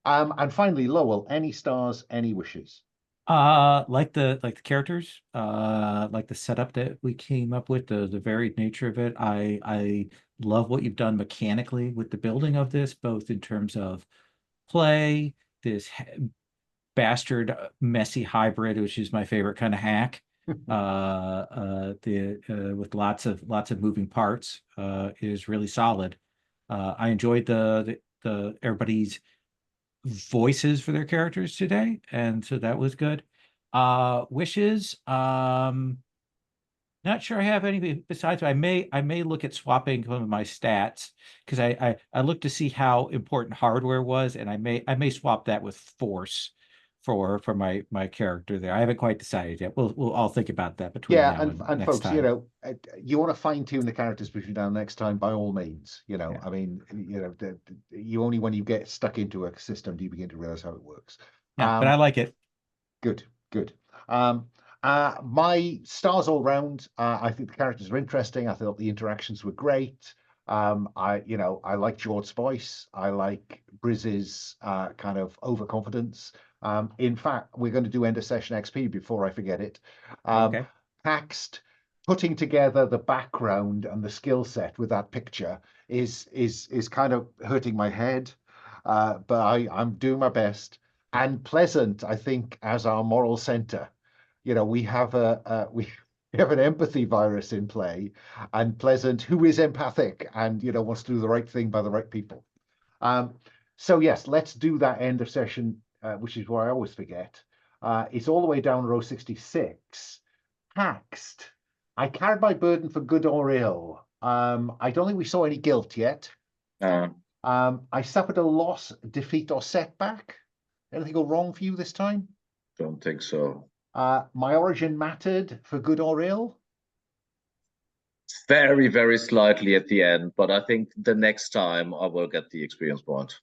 And finally, Lowell, any stars, any wishes? Like the characters, like the setup that we came up with, the varied nature of it. I love what you've done mechanically with the building of this, both in terms of play, this bastard messy hybrid, which is my favorite kind of hack. With lots of moving parts, is really solid. I enjoyed the everybody's voices for their characters today, and so that was good. Wishes, not sure I have anything besides. I may look at swapping some of my stats, because I looked to see how important hardware was, and I may swap that with force for my character there. I haven't quite decided yet. We'll all think about that between now and next folks, time. you know, you want to fine tune the characters between now and next time, by all means. You know, Yeah. I mean, you know, you only when you get stuck into a system do you begin to realize how it works. Yeah, but I like it. Good. My stars all round. I think the characters are interesting. I thought the interactions were great. I like Jord's voice. I like Bryz's kind of overconfidence. In fact, we're going to do end of session XP before I forget it. Okay. Paxt putting together the background and the skill set with that picture is kind of hurting my head, but I'm doing my best. And Pleasant, I think, as our moral center, you know, we have we have an empathy virus in play, and Pleasant, who is empathic and wants to do the right thing by the right people. So yes, let's do that end of session, which is where I always forget. It's all the way down row 66. Paxed. I carried my burden for good or ill. I don't think we saw any guilt yet. I suffered a loss, defeat, or setback. Anything go wrong for you this time? Don't think so. My origin mattered for good or ill? Very, very slightly at the end, but I think the next time I will get the experience point.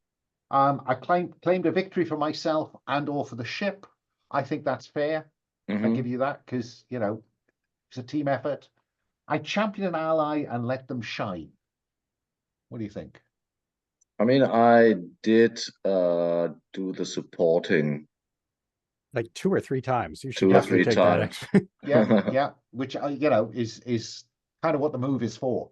I claimed a victory for myself and or for the ship. I think that's fair. I give you that because, it's a team effort. I championed an ally and let them shine. What do you think? I mean, I did do the supporting Like 2 or 3 times. You should 2 or 3 definitely take times. that. Yeah, which is kind of what the move is for.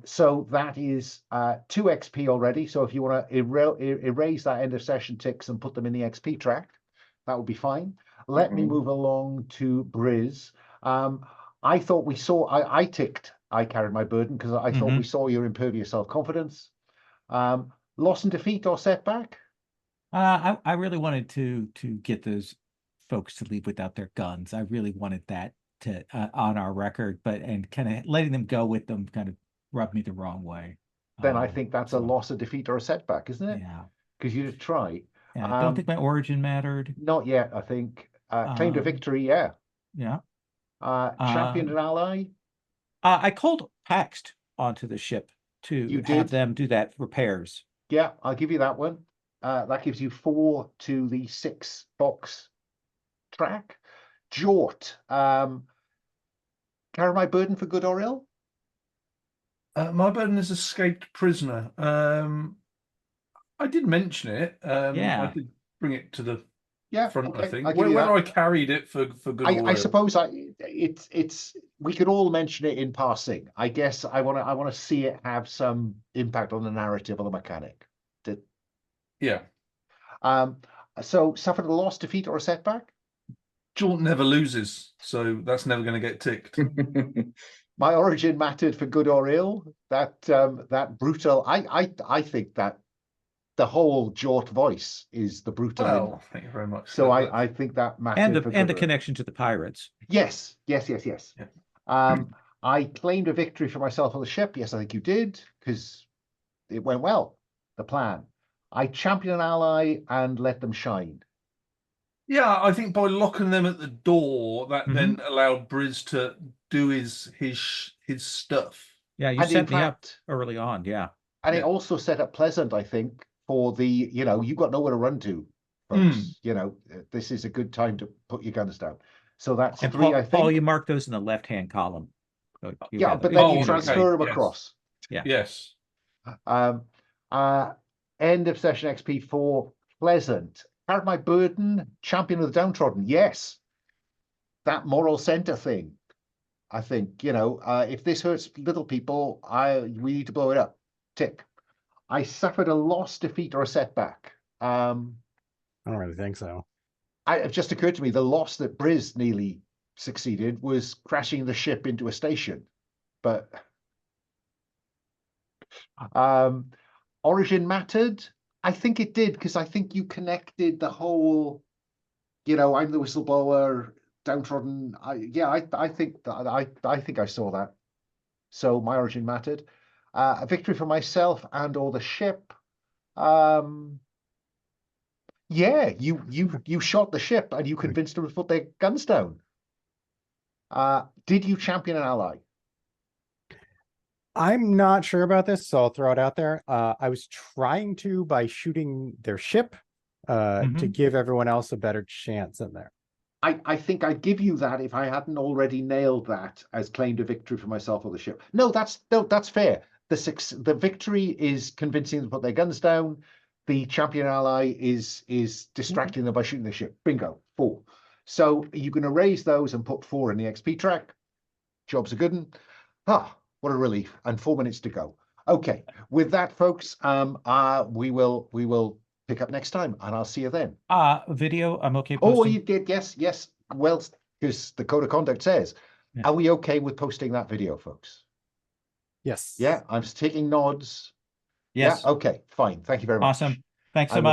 So that is 2 XP already. So if you want to erase that end of session ticks and put them in the XP track, that would be fine. Let me move along to Bryz. I thought we saw. I ticked. I carried my burden because I thought we saw your impervious self-confidence. Loss and defeat or setback? I really wanted to get those folks to leave without their guns. I really wanted that to on our record, and kind of letting them go with them kind of rubbed me the wrong way. Then I think that's a loss, a defeat, or a setback, isn't it? Yeah. Because you just try. Yeah, I don't think my origin mattered. Not yet, I think. Claimed a victory, yeah. Yeah. Championed an ally? I called Paxt onto the ship to have them do that repairs. Yeah, I'll give you that one. That gives you 4 to the 6 box track. Jord. Carry my burden for good or ill? My burden is escaped prisoner. I did mention it. I did bring it to the front. Okay, I think whether I carried it for good or ill. I suppose it's we could all mention it in passing. I guess I want to see it have some impact on the narrative or the mechanic. Yeah. So suffered a loss, defeat, or a setback? Jord never loses, so that's never going to get ticked. My origin mattered for good or ill. That brutal. I think that the whole Jord voice is the brutal. Well, thank you very much. So I think that massive and the connection to the pirates. Yes. Yeah. I claimed a victory for myself on the ship. Yes, I think you did, because it went well, the plan. I championed an ally and let them shine. Yeah, I think by locking them at the door, that then allowed Bryz to do his stuff. Yeah, you And set in me up fact, early on. Yeah. and Yeah. it also set up Pleasant, I think, for the, you've got nowhere to run to, folks. This is a good time to put your guns down. So that's And three, Paul, I think. Paul, you mark those in the left-hand column. So you Yeah, have but those. then Oh, you okay, transfer them yes. across. Yeah. Yes. End of session XP for Pleasant. Carried my burden, champion of the downtrodden. Yes. That moral center thing. I think, if this hurts little people, we need to blow it up. Tick. I suffered a loss, defeat, or a setback. I don't really think so. It just occurred to me the loss that Bryz nearly succeeded was crashing the ship into a station. But origin mattered. I think it did, because I think you connected the whole, I'm the whistleblower, downtrodden. I think I saw that. So my origin mattered. A victory for myself and or the ship. Yeah, you shot the ship and you convinced them to put their guns down. Did you champion an ally? I'm not sure about this, so I'll throw it out there. I was trying to by shooting their ship to give everyone else a better chance in there. I think I'd give you that if I hadn't already nailed that as claimed a victory for myself or the ship. No, that's fair. The victory is convincing them to put their guns down. The champion ally is distracting them by shooting the ship. Bingo, 4. So you can erase those and put 4 in the XP track. Job's a good one. What a relief. And 4 minutes to go. Okay, with that, folks, we will pick up next time, and I'll see you then. Video, I'm okay posting. Oh, posting. you did, yes. Well, because the code of conduct says, Are we okay with posting that video, folks? Yes. Yeah, I'm taking nods. Yes. Yeah, okay, fine. Thank you very much. Awesome. Thanks I so will- much.